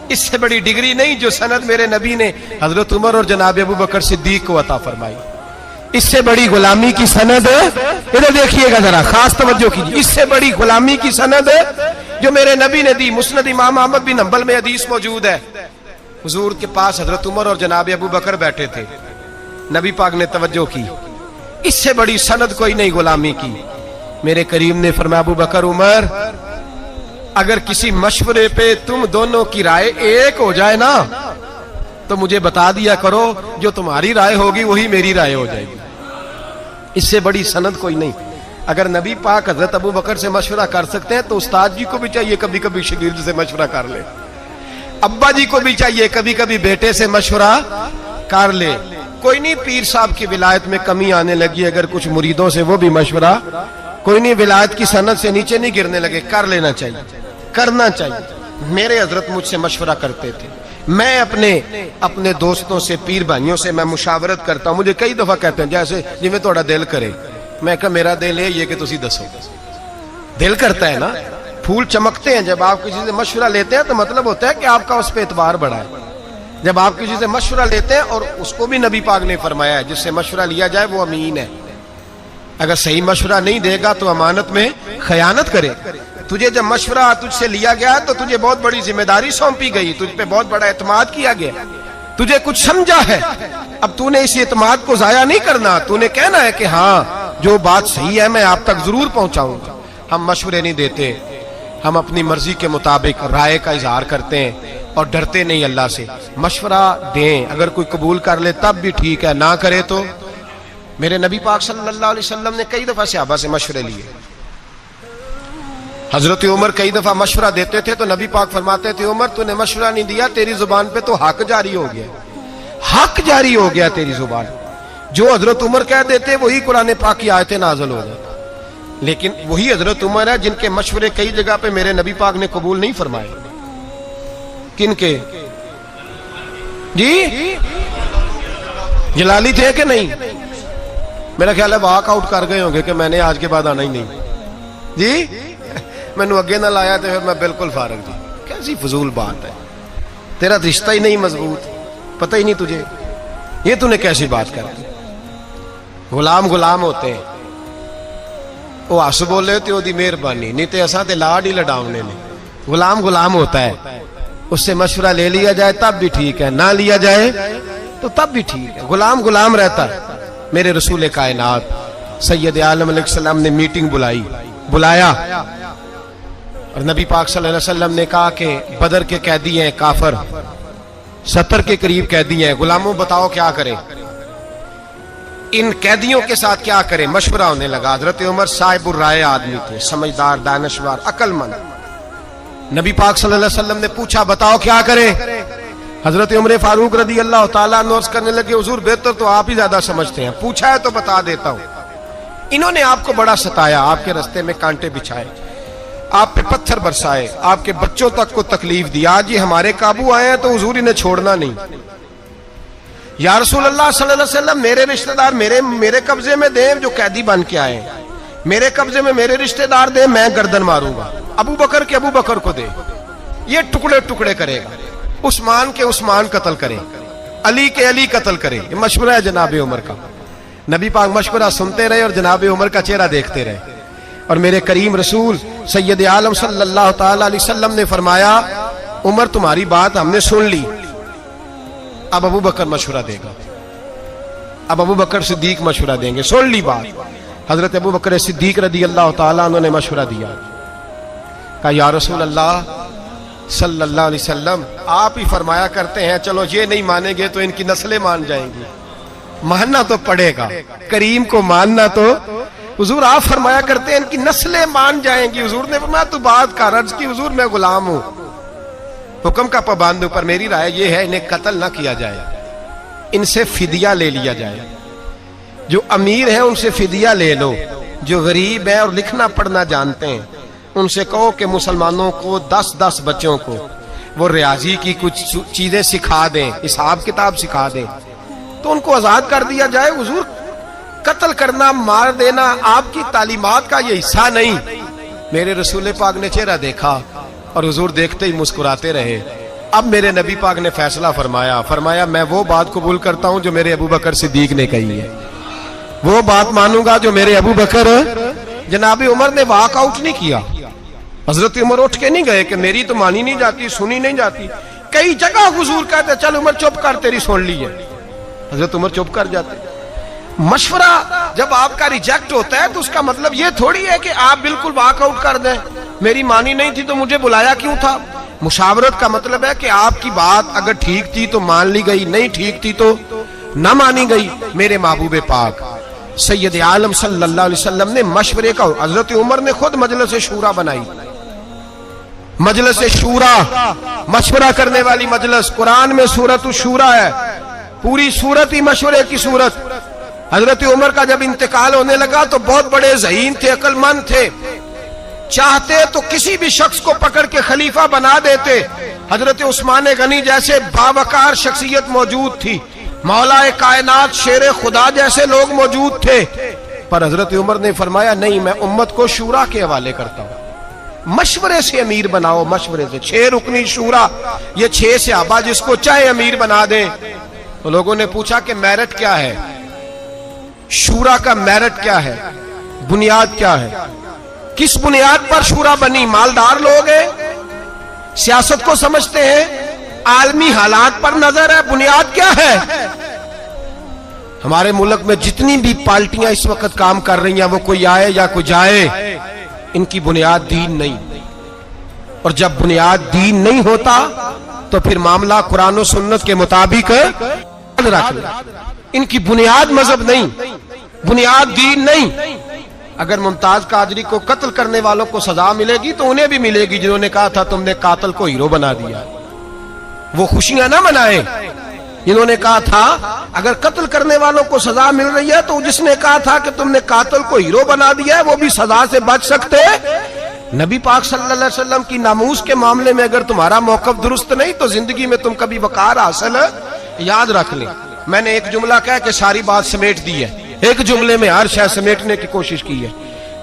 [SPEAKER 1] اس سے بڑی ڈگری نہیں جو سند میرے نبی نے حضرت عمر اور جناب ابو بکر صدیق کو عطا فرمائی. اس سے بڑی غلامی کی سند, ادھر دیکھیے گا ذرا, خاص توجہ کیجیے, اس سے بڑی غلامی کی سند جو میرے نبی نے دی. مسند امام احمد بن حنبل میں حدیث موجود ہے. حضور کے پاس حضرت عمر اور جناب ابو بکر بیٹھے تھے. نبی پاک نے توجہ کی, اس سے بڑی سند کوئی نہیں غلامی کی. میرے کریم نے فرمایا ابو بکر عمر, اگر کسی مشورے پہ تم دونوں کی رائے ایک ہو جائے نا تو مجھے بتا دیا کرو, جو تمہاری رائے ہوگی وہی میری رائے ہو جائے گی. اس سے بڑی سند کوئی نہیں. اگر نبی پاک حضرت ابو بکر سے مشورہ کر سکتے ہیں تو استاد جی کو بھی چاہیے کبھی کبھی شاگرد سے مشورہ کر لے. ابا جی کو بھی چاہیے کبھی کبھی بیٹے سے مشورہ کر لے. کوئی نہیں, پیر صاحب کی ولایت میں کمی آنے لگی, اگر کچھ مریدوں سے وہ بھی مشورہ, کوئی نہیں, ولایت کی سند سے نیچے نہیں گرنے لگے, کر لینا چاہیے, کرنا چاہیے. میرے حضرت مجھ سے مشورہ کرتے تھے. میں اپنے دوستوں سے, پیر بھائیوں سے میں مشاورت کرتا ہوں. مجھے کئی دفعہ کہتے ہیں جیسے جی میں تھوڑا دل کرے. میں کہا میرا دل ہے یہ کہ تسی دسو. دل کرتا ہے نا, پھول چمکتے ہیں. جب آپ کسی سے مشورہ لیتے ہیں تو مطلب ہوتا ہے کہ آپ کا اس پہ اعتبار بڑھا ہے. جب آپ کسی سے مشورہ لیتے ہیں, اور اس کو بھی نبی پاک نے فرمایا ہے جس سے مشورہ لیا جائے وہ امین ہے. اگر صحیح مشورہ نہیں دے گا تو امانت میں خیانت کرے. تجھے جب مشورہ تجھ سے لیا گیا تو تجھے بہت بڑی ذمہ داری سونپی گئی, تجھ پہ بہت بڑا اعتماد کیا گیا, تجھے کچھ سمجھا ہے. اب تو نے اس اعتماد کو ضائع نہیں کرنا, تو نے کہنا ہے کہ ہاں جو بات صحیح ہے میں آپ تک ضرور پہنچاؤں گا. ہم مشورے نہیں دیتے, ہم اپنی مرضی کے مطابق رائے کا اظہار کرتے ہیں اور ڈرتے نہیں اللہ سے. مشورہ دیں, اگر کوئی قبول کر لے تب بھی ٹھیک ہے, نہ کرے تو. میرے نبی پاک صلی اللہ علیہ وسلم نے کئی دفعہ صحابہ سے مشورے لیے. حضرت عمر کئی دفعہ مشورہ دیتے تھے تو نبی پاک فرماتے تھے عمر تو نے مشورہ نہیں دیا, تیری زبان پہ تو حق جاری ہو گیا, حق جاری ہو گیا تیری زبان. جو حضرت عمر کہہ دیتے وہی قرآن پاک کی آیتیں نازل ہو جاتی. لیکن وہی حضرت عمر ہے جن کے مشورے کئی جگہ پہ میرے نبی پاک نے قبول نہیں فرمائے. کن کے جی؟ جلالی تھے کہ نہیں؟ میرا خیال ہے واک آؤٹ کر گئے ہوں گے کہ میں نے آج کے بعد آنا ہی نہیں جی. میں نے اگے نہ لایا تو پھر میں بالکل فارغ تھی. کیسی فضول بات ہے, تیرا رشتہ ہی نہیں مضبوط, پتہ ہی نہیں تجھے, یہ تو نے کیسی بات کر دی. غلام ہوتے ہیں, وہ ہس بولے تو دی مہربانی, نہیں تے اساں تے لاڈ ہی لڈاونے نے. غلام ہوتا ہے, اس سے مشورہ لے لیا جائے تب بھی ٹھیک ہے, نہ لیا جائے تو تب بھی ٹھیک ہے. غلام رہتا ہے. میرے رسول کائنات سید عالم علیہ السلام نے میٹنگ بلایا اور نبی پاک صلی اللہ علیہ وسلم نے کہا کہ بدر کے قیدی ہیں کافر, 70 کے قریب قیدی ہیں, غلاموں بتاؤ کیا کریں, ان قیدیوں کے ساتھ کیا کریں. مشورہ ہونے لگا. حضرت عمر صاحب الرائے آدمی تھے, سمجھدار, دانشور, عقل مند. نبی پاک صلی اللہ علیہ وسلم نے پوچھا بتاؤ کیا کریں. حضرت عمر فاروق رضی اللہ تعالیٰ عنہ عرض کرنے لگے حضور بہتر تو آپ ہی زیادہ سمجھتے ہیں, پوچھا ہے تو بتا دیتا ہوں. انہوں نے آپ کو بڑا ستایا, آپ کے رستے میں کانٹے بچھائے, آپ پہ پتھر برسائے, آپ کے بچوں تک کو تکلیف دی. آج یہ ہمارے قابو آئے ہیں تو حضور انہیں چھوڑنا نہیں. یا رسول اللہ صلی اللہ علیہ وسلم میرے رشتہ دار میرے قبضے میں دیں, جو قیدی بن کے آئے ہیں میرے قبضے میں میرے رشتہ دار دیں, میں گردن ماروں گا. ابو بکر کے ابو بکر کو دے, یہ ٹکڑے ٹکڑے کرے گا. عثمان کے عثمان قتل کرے, علی کے علی قتل کرے. یہ مشورہ ہے جناب عمر کا. نبی پاک مشورہ سنتے رہے اور جناب عمر کا چہرہ دیکھتے رہے. اور میرے کریم رسول سید عالم صلی اللہ تعالی علیہ وسلم نے فرمایا عمر تمہاری بات ہم نے سن لی, اب ابو بکر مشورہ دے گا, اب ابو بکر صدیق مشورہ دیں گے. سن لی بات. حضرت ابو بکر صدیق رضی اللہ تعالیٰ عنہ نے مشورہ دیا, کہا یا رسول اللہ صلی اللہ علیہ وسلم آپ ہی فرمایا کرتے ہیں چلو یہ نہیں مانیں گے تو ان کی نسلیں مان جائیں گی, ماننا تو پڑے گا, کریم کو ماننا تو. حضور آپ فرمایا کرتے ہیں ان کی نسلیں مان جائیں گی. حضور نے فرمایا تو بات کا عرض کی حضور میں غلام ہوں, حکم کا پابند ہوں, پر میری رائے یہ ہے انہیں قتل نہ کیا جائے, ان سے فدیہ لے لیا جائے. جو امیر ہیں ان سے فدیہ لے لو, جو غریب ہیں اور لکھنا پڑھنا جانتے ہیں ان سے کہو کہ مسلمانوں کو 10 بچوں کو وہ ریاضی کی کچھ چیزیں سکھا دیں، حساب کتاب سکھا دیں، تو ان کو آزاد کر دیا جائے۔ حضور قتل کرنا، مار دینا آپ کی تعلیمات کا یہ حصہ نہیں۔ میرے رسول پاک نے چہرہ دیکھا اور حضور دیکھتے ہی مسکراتے رہے۔ اب میرے نبی پاک نے فیصلہ فرمایا میں وہ بات قبول کرتا ہوں جو میرے ابو بکر صدیق نے کہی ہے، وہ بات مانوں گا جو میرے ابو بکر۔ جناب عمر نے واک آؤٹ نہیں کیا، حضرت عمر اٹھ کے نہیں گئے کہ میری تو مانی نہیں جاتی، سنی نہیں جاتی۔ کئی جگہ حضور کہتے چل عمر چپ کر، تیری سن لی ہے، حضرت عمر چپ کر جاتے۔ مشورہ جب آپ کا ریجیکٹ ہوتا ہے تو اس کا مطلب یہ تھوڑی ہے کہ آپ بالکل واک آؤٹ کر دیں، میری مانی نہیں تھی تو مجھے بلایا کیوں تھا۔ مشاورت کا مطلب ہے کہ آپ کی بات اگر ٹھیک تھی تو مان لی گئی، نہیں ٹھیک تھی تو نہ مانی گئی۔ میرے محبوب پاک سید عالم صلی اللہ علیہ وسلم نے مشورے کا، حضرت عمر نے خود مجلس شورا بنائی، مجلس شورا، مشورہ کرنے والی مجلس۔ قرآن میں سورۃ الشورا ہے، پوری سورت ہی مشورے کی سورت۔ حضرت عمر کا جب انتقال ہونے لگا تو بہت بڑے ذہین تھے، عقل مند تھے، چاہتے تو کسی بھی شخص کو پکڑ کے خلیفہ بنا دیتے۔ حضرت عثمان غنی جیسے باوقار شخصیت موجود تھی، مولا کائنات شیر خدا جیسے لوگ موجود تھے، پر حضرت عمر نے فرمایا نہیں، میں امت کو شورا کے حوالے کرتا ہوں، مشورے سے امیر بناؤ، مشورے سے۔ 6 رکنی شورا، یہ 6 صحابہ جس کو چاہے امیر بنا دیں۔ تو لوگوں نے پوچھا کہ میرٹ کیا ہے، شورا کا میرٹ کیا ہے، بنیاد کیا ہے، کس بنیاد پر شورا بنی؟ مالدار لوگ ہیں، سیاست کو سمجھتے ہیں، عالمی حالات پر نظر ہے، بنیاد کیا ہے؟ ہمارے ملک میں جتنی بھی پارٹیاں اس وقت کام کر رہی ہیں، وہ کوئی آئے یا کوئی جائے، ان کی بنیاد دین نہیں۔ اور جب بنیاد دین نہیں ہوتا تو پھر معاملہ قرآن و سنت کے مطابق رکھ لیں۔ ان کی بنیاد مذہب نہیں، بنیاد دین نہیں۔ اگر ممتاز قادری کو قتل کرنے والوں کو سزا ملے گی تو انہیں بھی ملے گی جنہوں نے کہا تھا تم نے قاتل کو ہیرو بنا دیا۔ وہ خوشیاں نہ منائیں جنہوں نے کہا تھا اگر قتل کرنے والوں کو سزا مل رہی ہے تو جس نے کہا تھا کہ تم نے قاتل کو ہیرو بنا دیا ہے وہ بھی سزا سے بچ سکتے۔ نبی پاک صلی اللہ علیہ وسلم کی ناموس کے معاملے میں اگر تمہارا موقف درست نہیں تو زندگی میں تم کبھی وقار حاصل یاد رکھ لیں۔ میں نے ایک جملہ کہا کہ ساری بات سمیٹ دی ہے، ایک جملے میں ہر شے سمیٹنے کی کوشش کی ہے۔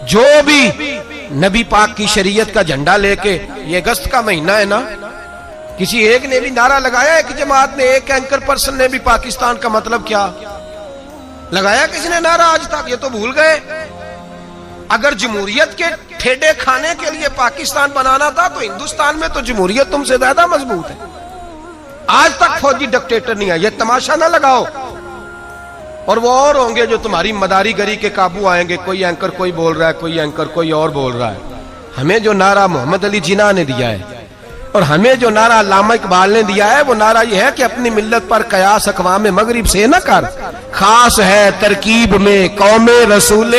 [SPEAKER 1] جو بھی نبی پاک کی شریعت کا جھنڈا لے کے، یہ اگست کا مہینہ ہے نا، کسی ایک نے بھی نعرہ لگایا، ایک جماعت نے، ایک اینکر پرسن نے بھی پاکستان کا مطلب کیا لگایا؟ کسی نے نعرہ آج تک؟ یہ تو بھول گئے۔ اگر جمہوریت کے ٹھیڈے کھانے کے لیے پاکستان بنانا تھا تو ہندوستان میں تو جمہوریت تم سے زیادہ مضبوط ہے، آج تک فوجی ڈکٹیٹر نہیں ہے۔ یہ تماشا نہ لگاؤ۔ اور وہ اور ہوں گے جو تمہاری مداری گری کے قابو آئیں گے، کوئی اینکر کوئی بول رہا ہے، کوئی اینکر کوئی اور بول رہا ہے۔ ہمیں جو نعرہ محمد علی جناح نے دیا ہے اور ہمیں جو نعرہ علامہ اقبال نے دیا ہے وہ نعرہ یہ ہے کہ اپنی ملت پر قیاس اقوام مغرب سے نہ کر، خاص ہے ترکیب میں قوم رسول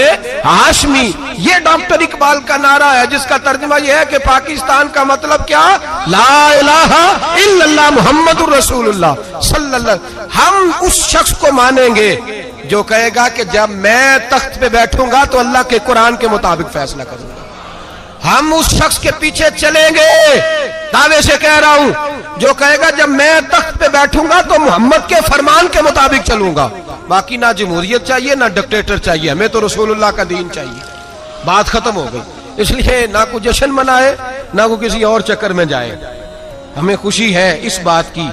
[SPEAKER 1] ہاشمی۔ یہ ڈاکٹر اقبال کا نعرہ ہے جس کا ترجمہ یہ ہے کہ پاکستان کا مطلب کیا؟ لا الہ الا اللہ محمد الرسول اللہ صلی اللہ۔ ہم اس شخص کو مانیں گے جو کہے گا کہ جب میں تخت پہ بیٹھوں گا تو اللہ کے قرآن کے مطابق فیصلہ کروں گا۔ ہم اس شخص کے پیچھے چلیں گے، دعوے سے کہہ رہا ہوں، جو کہے گا جب میں تخت پہ بیٹھوں گا تو محمد کے فرمان کے مطابق چلوں گا۔ باقی نہ جمہوریت چاہیے نہ ڈکٹیٹر چاہیے، ہمیں تو رسول اللہ کا دین چاہیے۔ بات ختم ہو گئی۔ اس لیے نہ کوئی جشن منائے نہ کوئی کسی اور چکر میں جائے۔ ہمیں خوشی ہے اس بات کی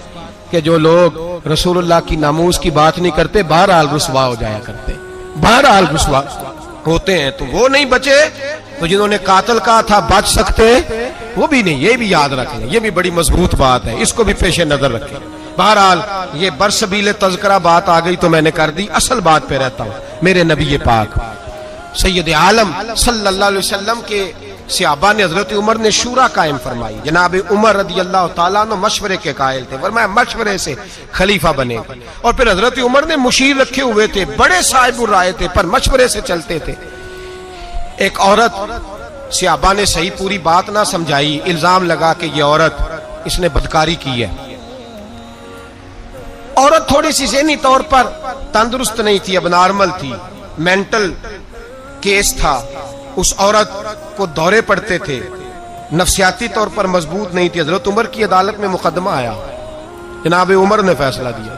[SPEAKER 1] کہ جو لوگ رسول اللہ کی ناموس کی بات نہیں کرتے بہرحال رسوا ہو جایا کرتے، بہرحال رسوا ہوتے ہیں۔ تو وہ نہیں بچے تو جنہوں نے قاتل کہا تھا بچ سکتے وہ بھی نہیں۔ یہ بھی یاد رکھ لیں، یہ بھی بڑی مضبوط بات ہے، اس کو بھی پیش نظر رکھیں۔ بہرحال یہ برسبیل تذکرہ بات آ گئی تو میں نے کر دی، اصل بات پہ رہتا ہوں۔ میرے نبی پاک سید عالم صلی اللہ علیہ وسلم کے صحابہ نے، حضرت عمر نے شورا قائم فرمائی۔ جناب عمر رضی اللہ تعالیٰ عنہ مشورے کے قائل تھے، فرمایا مشورے سے خلیفہ بنے گا۔ اور پھر حضرت عمر نے مشیر رکھے ہوئے تھے، بڑے صاحب الرائے تھے، پر مشورے سے چلتے تھے۔ ایک عورت صحابہ نے صحیح پوری بات نہ سمجھائی، الزام لگا کہ یہ عورت اس نے بدکاری کی ہے۔ عورت تھوڑی سی ذہنی طور پر تندرست نہیں تھی، اب نارمل تھی، مینٹل کیس تھا، اس عورت کو دورے پڑتے تھے, نفسیاتی طور پر مضبوط نہیں تھی. حضرت عمر کی عدالت میں مقدمہ آیا, جناب عمر نے فیصلہ دیا.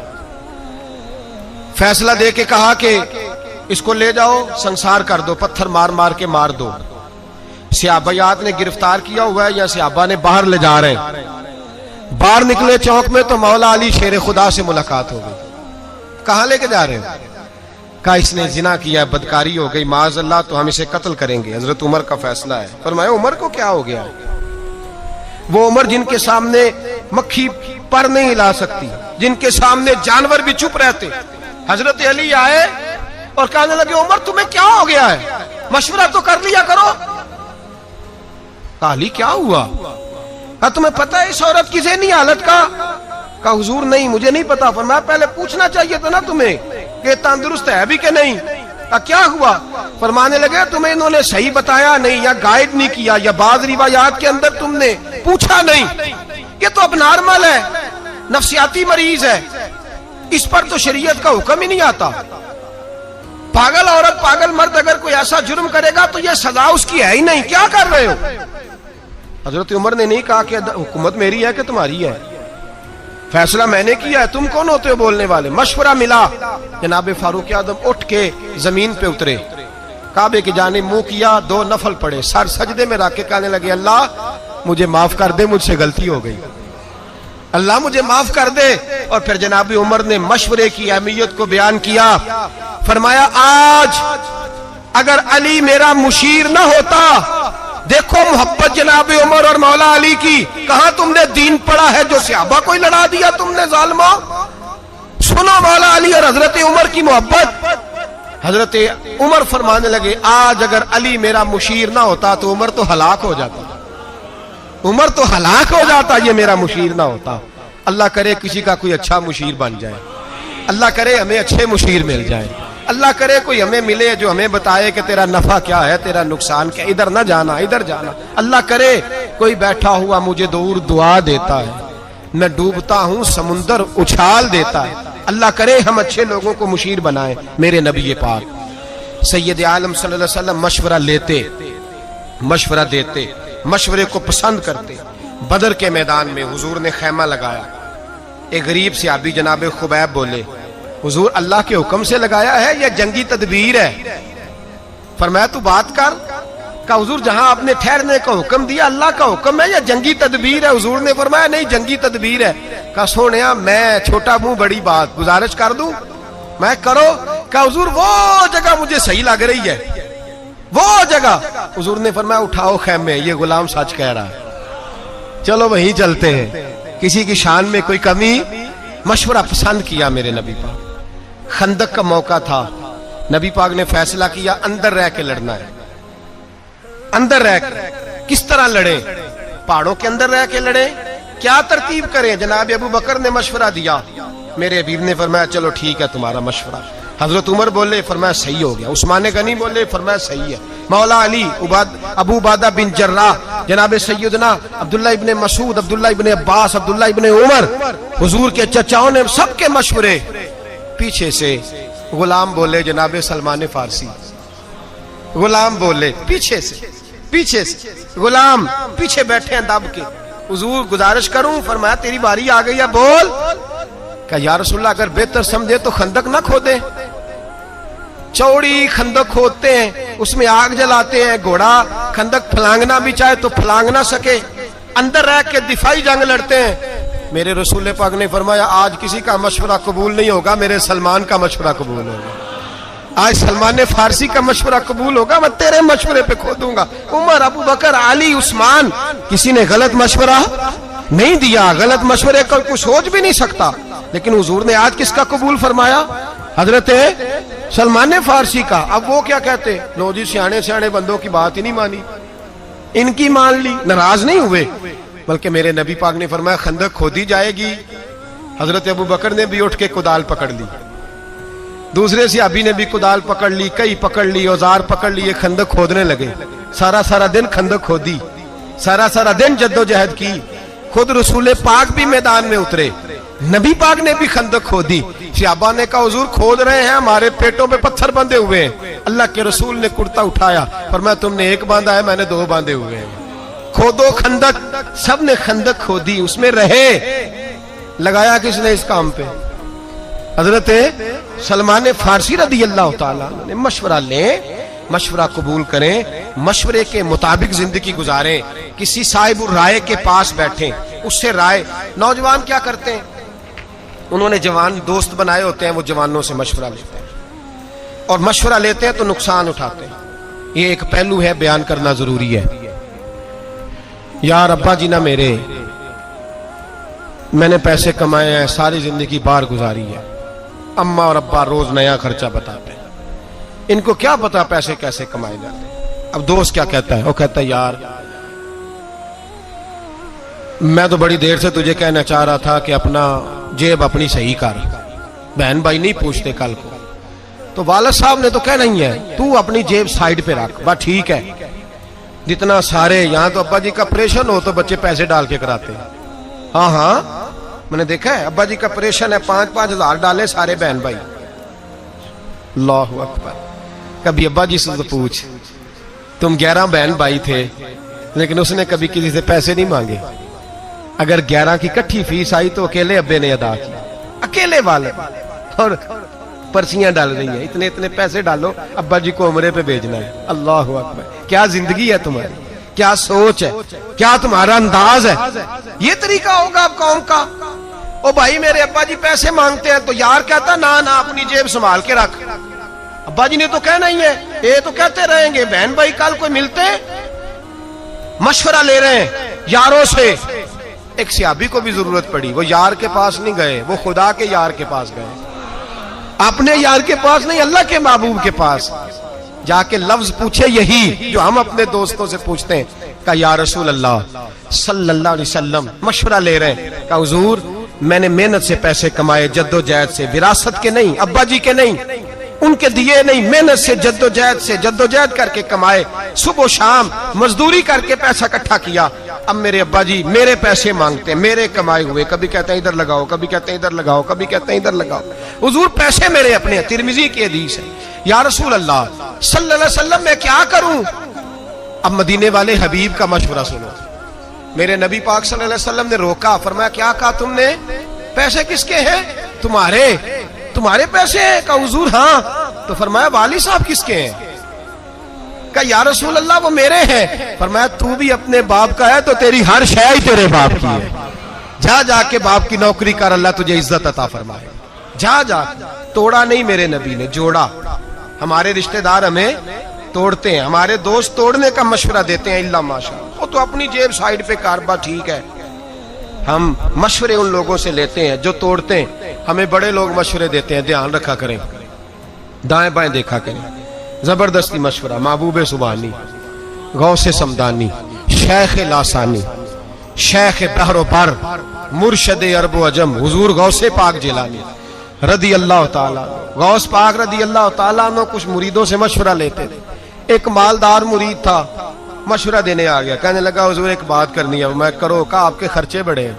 [SPEAKER 1] فیصلہ دے کے کہا کہ اس کو لے جاؤ, سنسار کر دو, پتھر مار مار کے مار دو. صحابیات نے گرفتار کیا ہوا ہے یا صحابہ نے باہر لے جا رہے ہیں. باہر نکلے چوک میں تو مولا علی شیر خدا سے ملاقات ہو گئی. کہاں لے کے جا رہے ہیں؟ کہا اس نے زنا کیا, بدکاری ہو گئی, معاذ اللہ, تو ہم اسے قتل کریں گے. حضرت عمر کا فیصلہ ہے. فرمایا عمر کو کیا ہو گیا؟ وہ عمر جن کے سامنے مکھی پر نہیں ہلا سکتی, جن کے سامنے جانور بھی چپ رہتے. حضرت علی آئے اور کہنے لگے عمر تمہیں کیا ہو گیا ہے, مشورہ تو کر لیا کرو. کہا علی کیا ہوا؟ تمہیں پتہ ہے اس عورت کی ذہنی حالت کا؟ کہا حضور نہیں, مجھے نہیں پتا. فرمایا پہلے پوچھنا چاہیے تھا نا تمہیں کہ تندرست ہے بھی کہ نہیں. کیا ہوا؟ فرمانے لگے تمہیں انہوں نے صحیح بتایا نہیں, یا گائیڈ نہیں کیا, یا بعض روایات کے اندر تم نے پوچھا نہیں. یہ تو اب نارمل ہے, نفسیاتی مریض ہے, اس پر تو شریعت کا حکم ہی نہیں آتا. پاگل عورت پاگل مرد اگر کوئی ایسا جرم کرے گا تو یہ سزا اس کی ہے ہی نہیں, کیا کر رہے ہو؟ حضرت عمر نے نہیں کہا کہ حکومت میری ہے کہ تمہاری ہے, فیصلہ میں نے کیا ہے, تم کون ہوتے ہو بولنے والے؟ مشورہ ملا. جناب فاروق اعظم اٹھ کے زمین پہ اترے, کعبے کی جانب منہ کیا, 2 نفل پڑے, سر سجدے میں رکھ کے کہنے لگے اللہ مجھے معاف کر دے, مجھ سے غلطی ہو گئی, اللہ مجھے معاف کر دے. اور پھر جناب عمر نے مشورے کی اہمیت کو بیان کیا. فرمایا آج اگر علی میرا مشیر نہ ہوتا, دیکھو محبت جناب عمر اور مولا علی کی, کہاں تم نے دین پڑھا ہے جو صحابہ کو ہی لڑا دیا تم نے ظالموں. سنو مولا علی اور حضرت عمر کی محبت. حضرت عمر فرمانے لگے آج اگر علی میرا مشیر نہ ہوتا تو عمر تو ہلاک ہو جاتا, عمر تو ہلاک ہو جاتا یہ میرا مشیر نہ ہوتا. اللہ کرے کسی کا کوئی اچھا مشیر بن جائے, اللہ کرے ہمیں اچھے مشیر مل جائے, اللہ کرے کوئی ہمیں ملے جو ہمیں بتائے کہ تیرا نفع کیا ہے, تیرا نقصان کیا, ادھر نہ جانا ادھر جانا. اللہ کرے کوئی بیٹھا ہوا مجھے دور دعا دیتا ہے, میں ڈوبتا ہوں سمندر اچھال دیتا ہے. اللہ کرے ہم اچھے لوگوں کو مشیر بنائیں. میرے نبی پاک سید عالم صلی اللہ علیہ وسلم مشورہ لیتے, مشورہ دیتے, مشورے کو پسند کرتے. بدر کے میدان میں حضور نے خیمہ لگایا. ایک غریب صحابی جناب خبیب بولے حضور اللہ کے حکم سے لگایا ہے یا جنگی تدبیر ہے؟ فرمایا تو بات کر. کہا حضور جہاں آپ نے ٹھہرنے کا حکم دیا اللہ کا حکم ہے یا جنگی تدبیر ہے؟ حضور نے فرمایا نہیں جنگی تدبیر ہے. کہا سونیا میں چھوٹا منہ بڑی بات, گزارش کر دوں میں کرو. کہا حضور وہ جگہ مجھے صحیح لگ رہی ہے, وہ جگہ. حضور نے فرمایا اٹھاؤ خیمے, یہ غلام سچ کہہ رہا ہے, چلو وہیں چلتے ہیں, کسی کی شان میں کوئی کمی. مشورہ پسند کیا میرے نبی پاک. خندق کا موقع تھا, نبی پاک نے فیصلہ کیا اندر رہ کے لڑنا ہے. اندر رہ کے کس طرح لڑیں؟ پہاڑوں کے اندر رہ کے لڑیں, کیا ترتیب کریں؟ جناب ابو بکر نے مشورہ دیا, میرے حبیب نے فرمایا چلو ٹھیک ہے تمہارا مشورہ. حضرت عمر بولے فرمایا صحیح ہو گیا. عثمان غنی بولے فرمایا صحیح ہے. مولا علی, ابو عبادہ بن جراح, جناب سیدنا عبداللہ ابن مسعود, عبداللہ ابن عباس, عبداللہ ابن عمر, حضور کے چچاؤں نے سب کے مشورے. پیچھے سے غلام بولے جناب سلمان فارسی, غلام بولے پیچھے سے غلام پیچھے بیٹھے ہیں دب کے. حضور گزارش کروں؟ فرمایا تیری باری آ گئی ہے, بول. کہ یا رسول اللہ اگر بہتر سمجھے تو خندق نہ کھودیں, چوڑی خندق کھودتے ہیں, اس میں آگ جلاتے ہیں, گھوڑا خندق پھلانگنا بھی چاہے تو پھلانگ نہ سکے, اندر رہ کے دفاعی جنگ لڑتے ہیں. میرے رسول پاک نے فرمایا آج کسی کا مشورہ قبول نہیں ہوگا, میرے سلمان کا مشورہ قبول ہوگا. آج سلمان فارسی کا مشورہ قبول ہوگا, میں تیرے مشورے پہ کھودوں گا. عمر, ابو بکر, علی, عثمان, کسی نے غلط مشورہ نہیں دیا. غلط مشورے کا کوئی سوچ بھی نہیں سکتا, لیکن حضور نے آج کس کا قبول فرمایا؟ حضرت سلمان فارسی کا. اب وہ کیا کہتے؟ لو جی سیانے سیانے بندوں کی بات ہی نہیں مانی, ان کی مان لی. ناراض نہیں ہوئے, بلکہ میرے نبی پاک نے فرمایا خندق کھودی جائے گی. حضرت ابو بکر نے بھی اٹھ کے کدال پکڑ لی, دوسرے صحابی نے بھی کدال پکڑ لی, کئی پکڑ لی, اوزار پکڑ لیے, خندق کھودنے لگے. سارا دن خندق کھودی, سارا دن جد و جہد کی. خود رسول پاک بھی میدان میں اترے, نبی پاک نے بھی خندق کھودی. صحابہ نے کہا حضور کھود رہے ہیں, ہمارے پیٹوں پہ پتھر بندھے ہوئے ہیں. اللہ کے رسول نے کرتا اٹھایا, فرمایا تم نے ایک باندھا ہے, میں نے 2 باندھے ہوئے ہیں. کھودو خندق. سب نے خندق کھودی, اس میں رہے. لگایا کس نے اس کام پہ؟ حضرت سلمان فارسی رضی اللہ تعالیٰ نے مشورہ لیں, مشورہ قبول کریں, مشورے کے مطابق زندگی گزاریں. کسی صاحب الرائے کے پاس بیٹھیں, اس سے رائے. نوجوان کیا کرتے ہیں, انہوں نے جوان دوست بنائے ہوتے ہیں, وہ جوانوں سے مشورہ لیتے ہیں, اور مشورہ لیتے ہیں تو نقصان اٹھاتے ہیں. یہ ایک پہلو ہے, بیان کرنا ضروری ہے. یار ابا جی نہ میرے, میں نے پیسے کمائے ہیں, ساری زندگی باہر گزاری ہے, اماں اور ابا روز نیا خرچہ بتاتے ہیں, ان کو کیا پتا پیسے کیسے کمائے جاتے ہیں. اب دوست کیا کہتا ہے, وہ کہتا ہے یار میں تو بڑی دیر سے تجھے کہنا چاہ رہا تھا کہ اپنا جیب اپنی صحیح کر, بہن بھائی نہیں پوچھتے کل کو, تو والد صاحب نے تو کہنا ہی ہے تو اپنی جیب سائیڈ پہ رکھ, بس ٹھیک ہے. جتنا سارے یہاں تو ابا جی کا آپریشن ہو تو بچے پیسے ڈال کے کراتے ہیں. ہاں ہاں میں نے دیکھا ہے, ابا جی کا آپریشن ہے, 5-5 ہزار ڈالے سارے بہن بھائی. اللہ اکبر. کبھی ابا جی سے پوچھ, تم 11 بہن بھائی تھے لیکن اس نے کبھی کسی سے پیسے نہیں مانگے. اگر 11 کی کٹھی فیس آئی تو اکیلے ابے نے ادا کی, اکیلے والے, اور پرچیاں ڈال رہی ہیں, اتنے اتنے پیسے ڈالو, ابا جی کو عمرے پہ بھیجنا ہے. اللہ اکبر. کیا زندگی ہے تمہاری, کیا سوچ ہے, کیا تمہارا انداز ہے. یہ طریقہ ہوگا اب قوم کا. او بھائی میرے ابا جی پیسے مانگتے ہیں, تو یار کہتا نہ اپنی جیب سنبھال کے رکھ. ابا جی نے تو کہنا ہی ہے, یہ تو کہتے رہیں گے. بہن بھائی کل کوئی ملتے مشورہ لے رہے ہیں یاروں سے. ایک صحابی کو بھی ضرورت پڑی, وہ یار کے پاس نہیں گئے, وہ خدا کے یار کے پاس گئے, اپنے یار کے پاس نہیں, اللہ کے محبوب کے پاس جا کے لفظ پوچھے یہی جو ہم اپنے دوستوں سے پوچھتے ہیں. کہا یا رسول اللہ صلی اللہ علیہ وسلم, مشورہ لے رہے ہیں. کہا حضور میں نے محنت سے پیسے کمائے, جد و جہد سے, وراثت کے نہیں, ابا جی کے نہیں, ان کے دیے نہیں, محنت سے جد و جہد کر کے کمائے, صبح و شام مزدوری کر کے پیسہ اکٹھا کیا. اب میرے ابا جی میرے پیسے مانگتے ہیں, میرے کمائے ہوئے, کبھی کہتے ہیں ادھر لگاؤ, کبھی کہتے ہیں ادھر لگاؤ, کبھی کہتے ہیں ادھر لگاؤ. حضور پیسے میرے اپنے ہیں. ترمذی کی حدیث ہے. یا رسول اللہ صلی اللہ علیہ وسلم میں کیا کروں؟ اب مدینے والے حبیب کا مشورہ سنو. میرے نبی پاک صلی اللہ علیہ وسلم نے روکا, فرمایا کیا کہا تم نے, پیسے کس کے ہیں؟ تمہارے پیسے ہیں؟ کہا حضور ہاں. تو فرمایا والد صاحب کس کے ہیں؟ کہا یا رسول اللہ وہ میرے ہیں. فرمایا تو بھی اپنے باپ کا ہے تو تیری ہر شے ہی تیرے باپ کی ہے. جا کے باپ کی نوکری کر, اللہ تجھے عزت عطا فرمائے. جا توڑا نہیں میرے نبی نے, جوڑا. ہمارے رشتہ دار ہمیں توڑتے ہیں, ہمارے دوست توڑنے کا مشورہ دیتے ہیں, اللہ ماشاء اللہ, وہ تو اپنی جیب سائیڈ پہ کاربا, ٹھیک ہے. ہم مشورے ان لوگوں سے لیتے ہیں جو توڑتے ہیں. ہمیں بڑے لوگ مشورے دیتے ہیں, دھیان رکھا کریں, دائیں بائیں دیکھا کریں. زبردستی مشورہ, محبوب سبحانی, غوث سمدانی, شیخ لاسانی, شیخ بحر و بر, مرشد عرب و عجم, حضور غوث پاک جیلانی رضی اللہ تعالیٰ. غوث پاک رضی اللہ تعالیٰ عنہ کچھ مریدوں سے مشورہ لیتے تھے. ایک مالدار مرید تھا, مشورہ دینے آ گیا, کہنے لگا حضور ایک بات کرنی ہے. میں کرو. کہا آپ کے خرچے بڑے ہیں.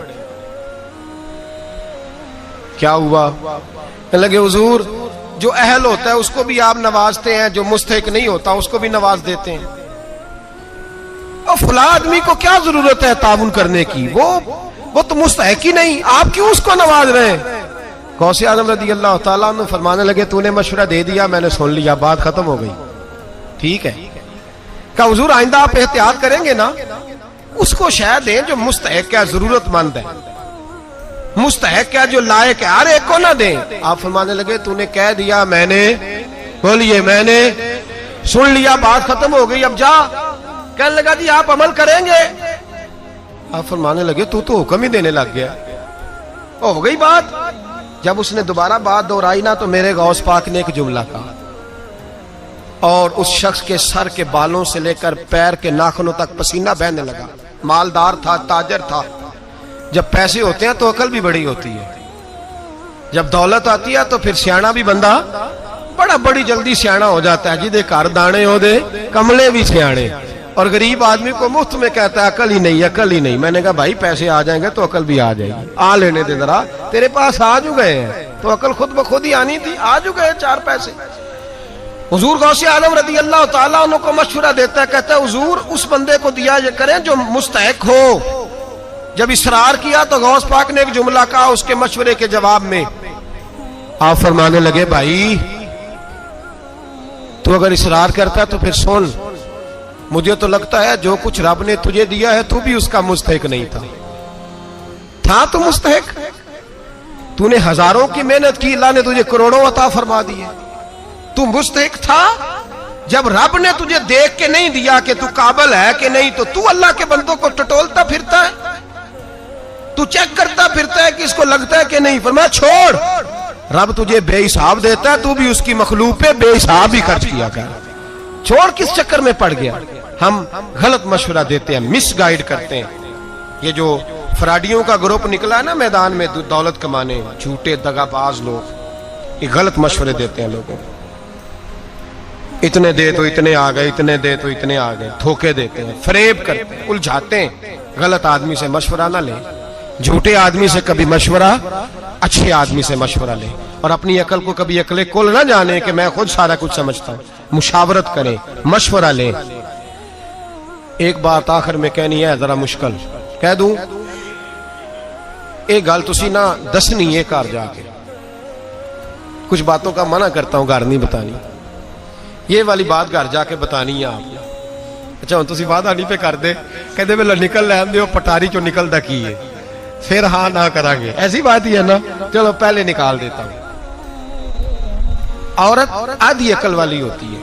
[SPEAKER 1] کیا ہوا؟ کہنے لگے حضور جو اہل ہوتا ہے اس کو بھی آپ نوازتے ہیں, جو مستحق نہیں ہوتا اس کو بھی نواز دیتے ہیں. اور فلاں آدمی کو کیا ضرورت ہے تعاون کرنے کی, وہ تو مستحق ہی نہیں, آپ کیوں اس کو نواز رہے ہیں؟ غوث اعظم رضی اللہ تعالیٰ عنہ فرمانے لگے تو نے مشورہ دے دیا, میں نے سن لیا, بات ختم ہو گئی, ٹھیک ہے. کہا حضور آئندہ آپ احتیاط کریں گے نا, اس کو شاید دیں جو مستحق ہے, ضرورت مند ہے, مستحق ہے, جو لائق ہے, ہر ایک کو نہ دیں. آپ فرمانے لگے تو نے کہہ دیا, میں نے بولیے میں نے سن لیا, بات ختم ہو گئی, اب جا. کہنے لگا جی آپ عمل کریں گے؟ آپ فرمانے لگے تو حکم ہی دینے لگ گیا, ہو گئی بات. جب اس نے دوبارہ بات دہرائی نا تو میرے غوث پاک نے ایک جملہ کہا, اور اس شخص کے سر کے بالوں سے لے کر پیر کے ناخنوں تک پسینہ بہنے لگا. مالدار تھا, تاجر تھا. جب پیسے ہوتے ہیں تو عقل بھی بڑی ہوتی ہے, جب دولت آتی ہے تو پھر سیانا بھی بندہ بڑی جلدی سیانا ہو جاتا ہے. جی دے گھر دانے ہو دے کملے بھی سیانے. اور غریب آدمی کو مفت میں کہتا ہے عقل ہی نہیں عقل ہی نہیں. میں نے کہا بھائی پیسے آ جائیں گے تو عقل بھی آ جائے گی. آ لینے دے ذرا, تیرے پاس آ جو گئے ہیں تو عقل خود بخود ہی آنی تھی. آ جو گئے 4 پیسے. حضور غوث اعظم رضی اللہ تعالیٰ عنہ کو مشورہ دیتا ہے, کہتا ہے حضور اس بندے کو دیا یہ کریں جو مستحق ہو. جب اصرار کیا تو غوث پاک نے ایک جملہ کہا اس کے مشورے کے جواب میں. آپ فرمانے لگے بھائی تو اگر اصرار کرتا تو پھر سن, مجھے تو لگتا ہے جو کچھ رب نے تجھے دیا ہے تو بھی اس کا مستحق نہیں تھا تو مستحق. تو نے ہزاروں کی محنت کی, اللہ نے تجھے کروڑوں عطا فرما دیے, تو مستحق تھا. جب رب نے تجھے دیکھ کے نہیں دیا کہ تو قابل ہے کہ نہیں, تو اللہ کے بندوں کو ٹٹولتا پھرتا ہے, تو چیک کرتا پھرتا ہے کہ اس کو لگتا ہے کہ نہیں. فرمایا چھوڑ, رب تجھے بے حساب دیتا ہے, تو بھی اس کی مخلوق پہ بے حساب ہی خرچ کیا کر. چھوڑ, کس چکر میں پڑ گیا. ہم غلط مشورہ دیتے ہیں, مس گائیڈ کرتے ہیں. یہ جو فراڈیوں کا گروپ نکلا ہے نا میدان میں دولت کمانے, جھوٹے دغا باز لوگ, یہ غلط مشورے دیتے ہیں لوگوں کو. اتنے دے تو اتنے آ گئے, اتنے دے تو اتنے آ گئے. دھوکے دیتے ہیں, فریب کرتے ہیں, الجھاتے ہیں. غلط آدمی سے مشورہ نہ لیں, جھوٹے آدمی سے کبھی مشورہ, اچھے آدمی سے مشورہ لیں. اور اپنی عقل کو کبھی عقل کل نہ جانے کہ میں خود سارا کچھ سمجھتا ہوں. مشاورت کریں, مشورہ لیں. ایک بات آخر میں کہنی ہے, ذرا مشکل کہہ دوں. ایک گل تسی نہ دسنی ہے گھر جا کے, کچھ باتوں کا منع کرتا ہوں, گھر نہیں بتانی. یہ والی بات گھر جا کے بتانی ہے آپ نے. اچھا ہوں تسی بات آنی پہ کر دے, کہتے بے نکل لین دے, پٹاری چو نکل دا کی ہے, پھر ہاں نہ کرا گے, ایسی بات ہی ہے نا. چلو پہلے نکال دیتا ہوں. عورت آدھی عقل والی ہوتی ہے.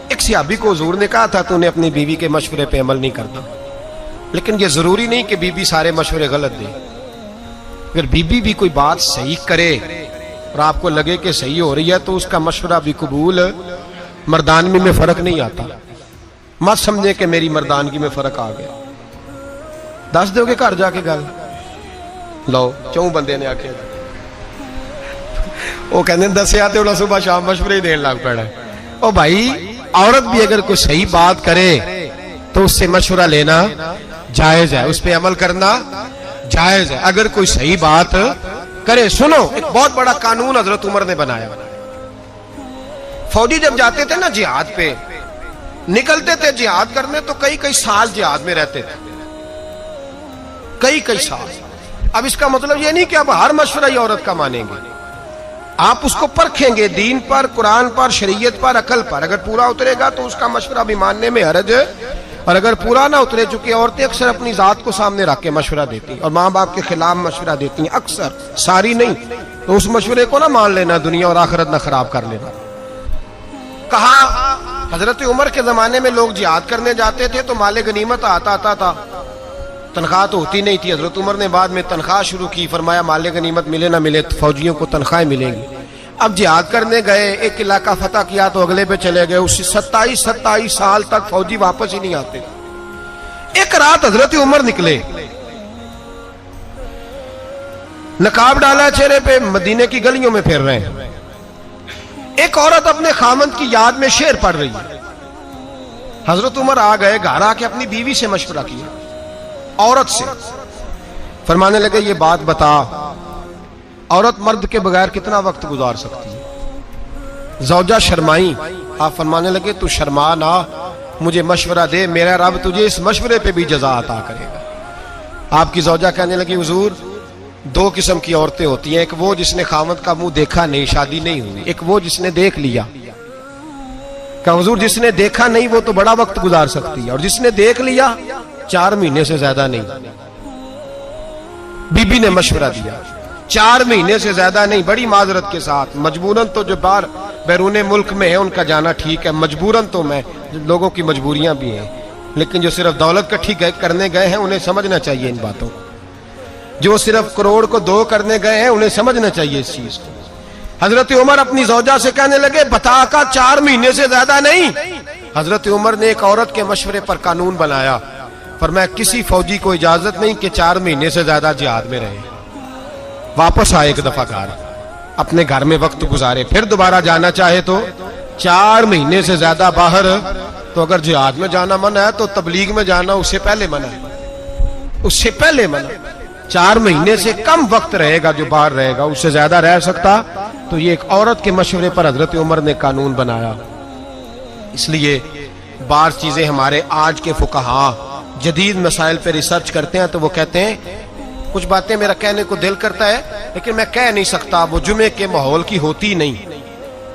[SPEAKER 1] ایک صحابی کو حضور نے کہا تھا تو نے اپنی بیوی کے مشورے پہ عمل نہیں کرتا, لیکن یہ ضروری نہیں کہ بیوی سارے مشورے غلط دے. اگر بیوی بھی کوئی بات صحیح کرے اور آپ کو لگے کہ صحیح ہو رہی ہے تو اس کا مشورہ بھی قبول. مردانگی میں فرق نہیں آتا, مت سمجھے کہ میری مردانگی میں فرق آ گیا. دس دو گے گھر جا کے گل لو. چوں بندے نے آکھیا وہ کہنے دسیا تے انہاں صبح شام مشورے ہی دین لگ پڑا. او بھائی عورت بھی اگر کوئی صحیح بات کرے تو اس سے مشورہ لینا جائز ہے, اس پہ عمل کرنا جائز ہے. اگر کوئی صحیح بات کرے, سنو ایک بہت بڑا قانون حضرت عمر نے بنایا. فوجی جب جاتے تھے نا جہاد پہ, نکلتے تھے جہاد کرنے تو کئی سال جہاد میں رہتے تھے, کئی سال. اب اس کا مطلب یہ نہیں کہ اب ہر مشورہ ہی عورت کا مانیں گے. آپ اس کو پرکھیں گے دین پر, قرآن پر, شریعت پر, عقل پر. اگر پورا اترے گا تو اس کا مشورہ بھی ماننے میں حرج ہے, اور اگر پورا نہ اترے, چونکہ عورتیں اکثر اپنی ذات کو سامنے رکھ کے مشورہ دیتی ہیں اور ماں باپ کے خلاف مشورہ دیتی ہیں, اکثر, ساری نہیں. تو اس مشورے کو نہ مان لینا, دنیا اور آخرت نہ خراب کر لینا. کہا حضرت عمر کے زمانے میں لوگ جہاد کرنے جاتے تھے تو مال غنیمت آتا تھا, تنخواہ تو ہوتی نہیں تھی. حضرت عمر نے بعد میں تنخواہ شروع کی. فرمایا مال غنیمت ملے نہ ملے فوجیوں کو تنخواہیں ملیں گی. اب جہاد کرنے گئے, ایک علاقہ فتح کیا تو اگلے پہ چلے گئے. اس 27 سال تک فوجی واپس ہی نہیں آتے. ایک رات حضرت عمر نکلے, نقاب ڈالا چہرے پہ, مدینے کی گلیوں میں پھر رہے ہیں. ایک عورت اپنے خامند کی یاد میں شعر پڑھ رہی ہے. حضرت عمر آ گئے, گھر آ کے اپنی بیوی سے مشورہ کیا, عورت سے. فرمانے لگے یہ بات بتا, عورت مرد کے بغیر کتنا وقت گزار سکتی ہے؟ زوجہ شرمائی. آپ فرمانے لگے تو شرما نہ, مجھے مشورہ دے, میرا رب تجھے اس مشورے پہ بھی جزا عطا کرے گا. آپ کی زوجہ کہنے لگی حضور 2 قسم کی عورتیں ہوتی ہیں, ایک وہ جس نے خامد کا منہ دیکھا نہیں, شادی نہیں ہوئی, ایک وہ جس نے دیکھ لیا. کہ حضور جس نے دیکھا نہیں وہ تو بڑا وقت گزار سکتی ہے, اور جس نے دیکھ لیا 4 مہینے سے زیادہ نہیں. بی بی نے مشورہ دیا 4 مہینے سے زیادہ نہیں, بڑی معذرت کے ساتھ. مجبوراً تو جو باہر بیرون ملک میں ہے ان کا جانا ٹھیک ہے, مجبوراً تو میں, لوگوں کی مجبوریاں بھی ہیں, لیکن جو صرف دولت کٹھی کرنے گئے ہیں انہیں سمجھنا چاہیے ان باتوں کو. جو صرف کروڑ کو 2 کرنے گئے ہیں انہیں سمجھنا چاہیے اس چیز کو. حضرت عمر اپنی زوجہ سے کہنے لگے بتا کا 4 مہینے سے زیادہ نہیں. حضرت عمر نے ایک عورت کے مشورے پر قانون بنایا, فرمایا کسی فوجی کو اجازت نہیں کہ 4 مہینے سے زیادہ جہاد میں رہے, واپس آئے ایک دفعہ گھر, اپنے گھر میں وقت گزارے, پھر دوبارہ جانا چاہے تو 4 مہینے سے زیادہ باہر تو اگر جہاد میں جانا منع ہے تو تبلیغ میں جانا اس سے پہلے منع ہے، اس سے پہلے منع۔ 4 مہینے سے کم وقت رہے گا جو باہر رہے گا، اس سے زیادہ رہ سکتا تو یہ ایک عورت کے مشورے پر حضرت عمر نے قانون بنایا۔ اس لیے بعض چیزیں ہمارے آج کے فقہا جدید مسائل پہ ریسرچ کرتے ہیں تو وہ کہتے ہیں کچھ باتیں میرا کہنے کو دل کرتا ہے لیکن میں کہہ نہیں سکتا، وہ جمعے کے ماحول کی ہوتی نہیں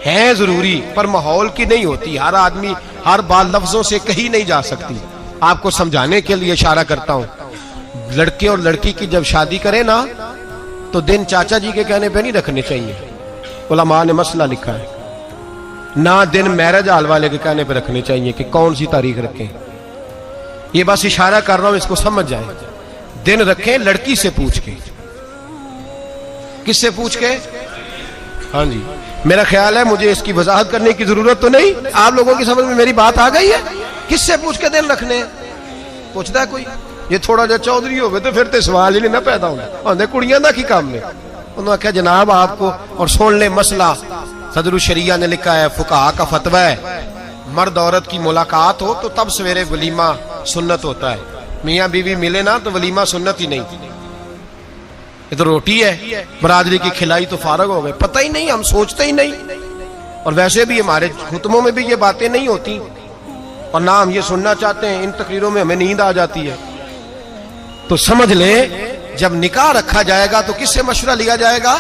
[SPEAKER 1] ہے، ضروری پر ماحول کی نہیں ہوتی، ہر آدمی ہر بات لفظوں سے کہی نہیں جا سکتی۔ آپ کو سمجھانے کے لیے اشارہ کرتا ہوں، لڑکے اور لڑکی کی جب شادی کرے نا تو دن چاچا جی کے کہنے پہ نہیں رکھنے چاہیے، علماء نے مسئلہ لکھا ہے، نہ دن میرج ہال والے کے کہنے پہ رکھنے چاہیے کہ کون سی تاریخ رکھیں۔ یہ بس اشارہ کر رہا ہوں، اس کو سمجھ جائیں۔ دن رکھیں لڑکی سے پوچھ کے۔ کس سے پوچھ کے؟ ہاں جی، میرا خیال ہے مجھے اس کی وضاحت کرنے کی ضرورت تو نہیں، آپ لوگوں کی سمجھ میں میری بات آ گئی ہے۔ کس سے پوچھ کے دن رکھنے؟ پوچھتا ہے کوئی؟ یہ تھوڑا جا چودھری ہوگئے تو پھر تے سوال ہی نہیں نہ پیدا ہونا، آندے کڑیاں دا کی کام میں۔ انہوں نے کہا جناب آپ کو، اور سن لے مسئلہ صدر الشریعہ نے لکھا ہے، فقہا کا فتویٰ ہے، مرد عورت کی ملاقات ہو تو تب سویرے ولیمہ سنت ہوتا ہے، میاں بیوی ملے نا تو ولیمہ سنت ہی نہیں۔ یہ تو روٹی ہے، برادری کی کھلائی تو فارغ ہو گئے، پتہ ہی نہیں، ہم سوچتے ہی نہیں، اور ویسے بھی ہمارے خطبوں میں بھی یہ باتیں نہیں ہوتی، اور نہ ہم یہ سننا چاہتے ہیں، ان تقریروں میں ہمیں نیند آ جاتی ہے۔ تو سمجھ لیں جب نکاح رکھا جائے گا تو کس سے مشورہ لیا جائے گا؟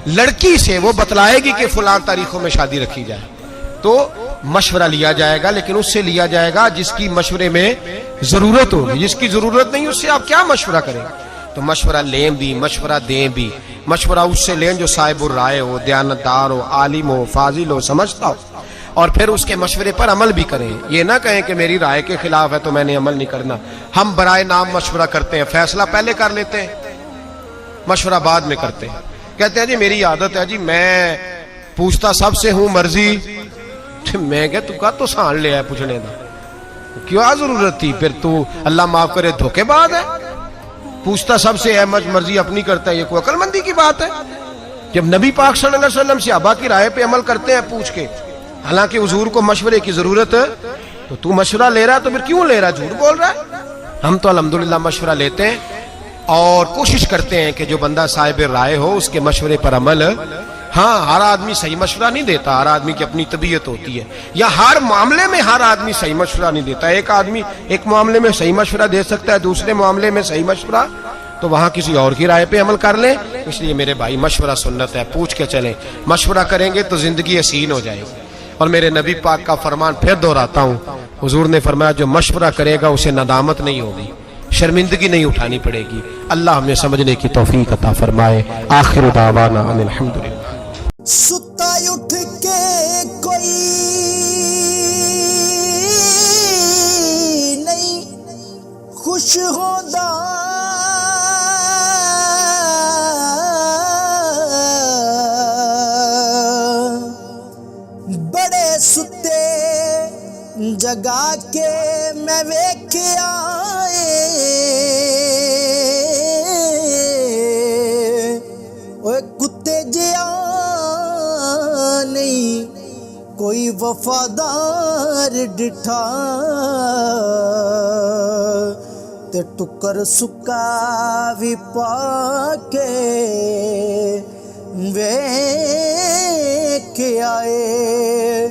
[SPEAKER 1] لڑکی سے، وہ بتلائے گی کہ فلاں تاریخوں میں شادی رکھی جائے تو مشورہ لیا جائے گا، لیکن اس سے لیا جائے گا جس کی مشورے میں ضرورت ہوگی، جس کی ضرورت نہیں اس سے آپ کیا مشورہ کریں؟ تو مشورہ لیں بھی، مشورہ دیں بھی، مشورہ اس سے لیں جو صاحب الرائے ہو، دیانتدار ہو، عالم ہو، فاضل ہو، سمجھتا ہو، اور پھر اس کے مشورے پر عمل بھی کریں۔ یہ نہ کہیں کہ میری رائے کے خلاف ہے تو میں نے عمل نہیں کرنا۔ ہم برائے نام مشورہ کرتے ہیں، فیصلہ پہلے کر لیتے ہیں، مشورہ بعد میں کرتے ہیں۔ کہتے ہیں جی میری عادت ہے جی میں پوچھتا سب سے ہوں مرضی، میں کہ تو کا تو سان لیا ہے پوچھنے دا، کیا ضرورت تھی؟ پھر تو اللہ معاف کرے دھوکے بعد ہے، پوچھتا سب سے ہے مرضی اپنی کرتا ہے، یہ کوئی عقل مندی کی بات ہے؟ جب نبی پاک صلی اللہ علیہ وسلم صحابہ کی رائے پہ عمل کرتے ہیں پوچھ کے، حالانکہ حضور کو مشورے کی ضرورت ہے، تو مشورہ لے رہا ہے تو پھر کیوں لے رہا ہے؟ جھوٹ بول رہا ہے۔ ہم تو الحمدللہ مشورہ لیتے ہیں اور کوشش کرتے ہیں کہ جو بندہ صاحب رائے ہو اس کے مشورے پر عمل۔ ہاں ہر آدمی صحیح مشورہ نہیں دیتا، ہر آدمی کی اپنی طبیعت ہوتی ہے، یا ہر معاملے میں ہر آدمی صحیح مشورہ نہیں دیتا۔ ایک آدمی ایک معاملے میں صحیح مشورہ دے سکتا ہے، دوسرے معاملے میں صحیح مشورہ، تو وہاں کسی اور کی رائے پہ عمل کر لیں۔ اس لیے میرے بھائی مشورہ سنت ہے، پوچھ کے چلیں، مشورہ کریں گے تو زندگی حسین ہو جائے گی۔ اور میرے نبی پاک کا فرمان پھر دہراتا ہوں، حضور نے فرمایا جو مشورہ کرے گا اسے ندامت نہیں ہوگی، شرمندگی نہیں اٹھانی پڑے گی۔ اللہ ہمیں سمجھنے کی توفیق عطا فرمائے۔ آخر دعوانا ان الحمدللہ۔
[SPEAKER 2] ستا اٹھ کے کوئی نہیں خوش ہوتا، بڑے ستے جگا کے میں ویکھیا اوے کتے جیا نہیں کوئی وفادار ڈٹھا، تے ٹکر سکا بھی پا کے ویکھ آئے۔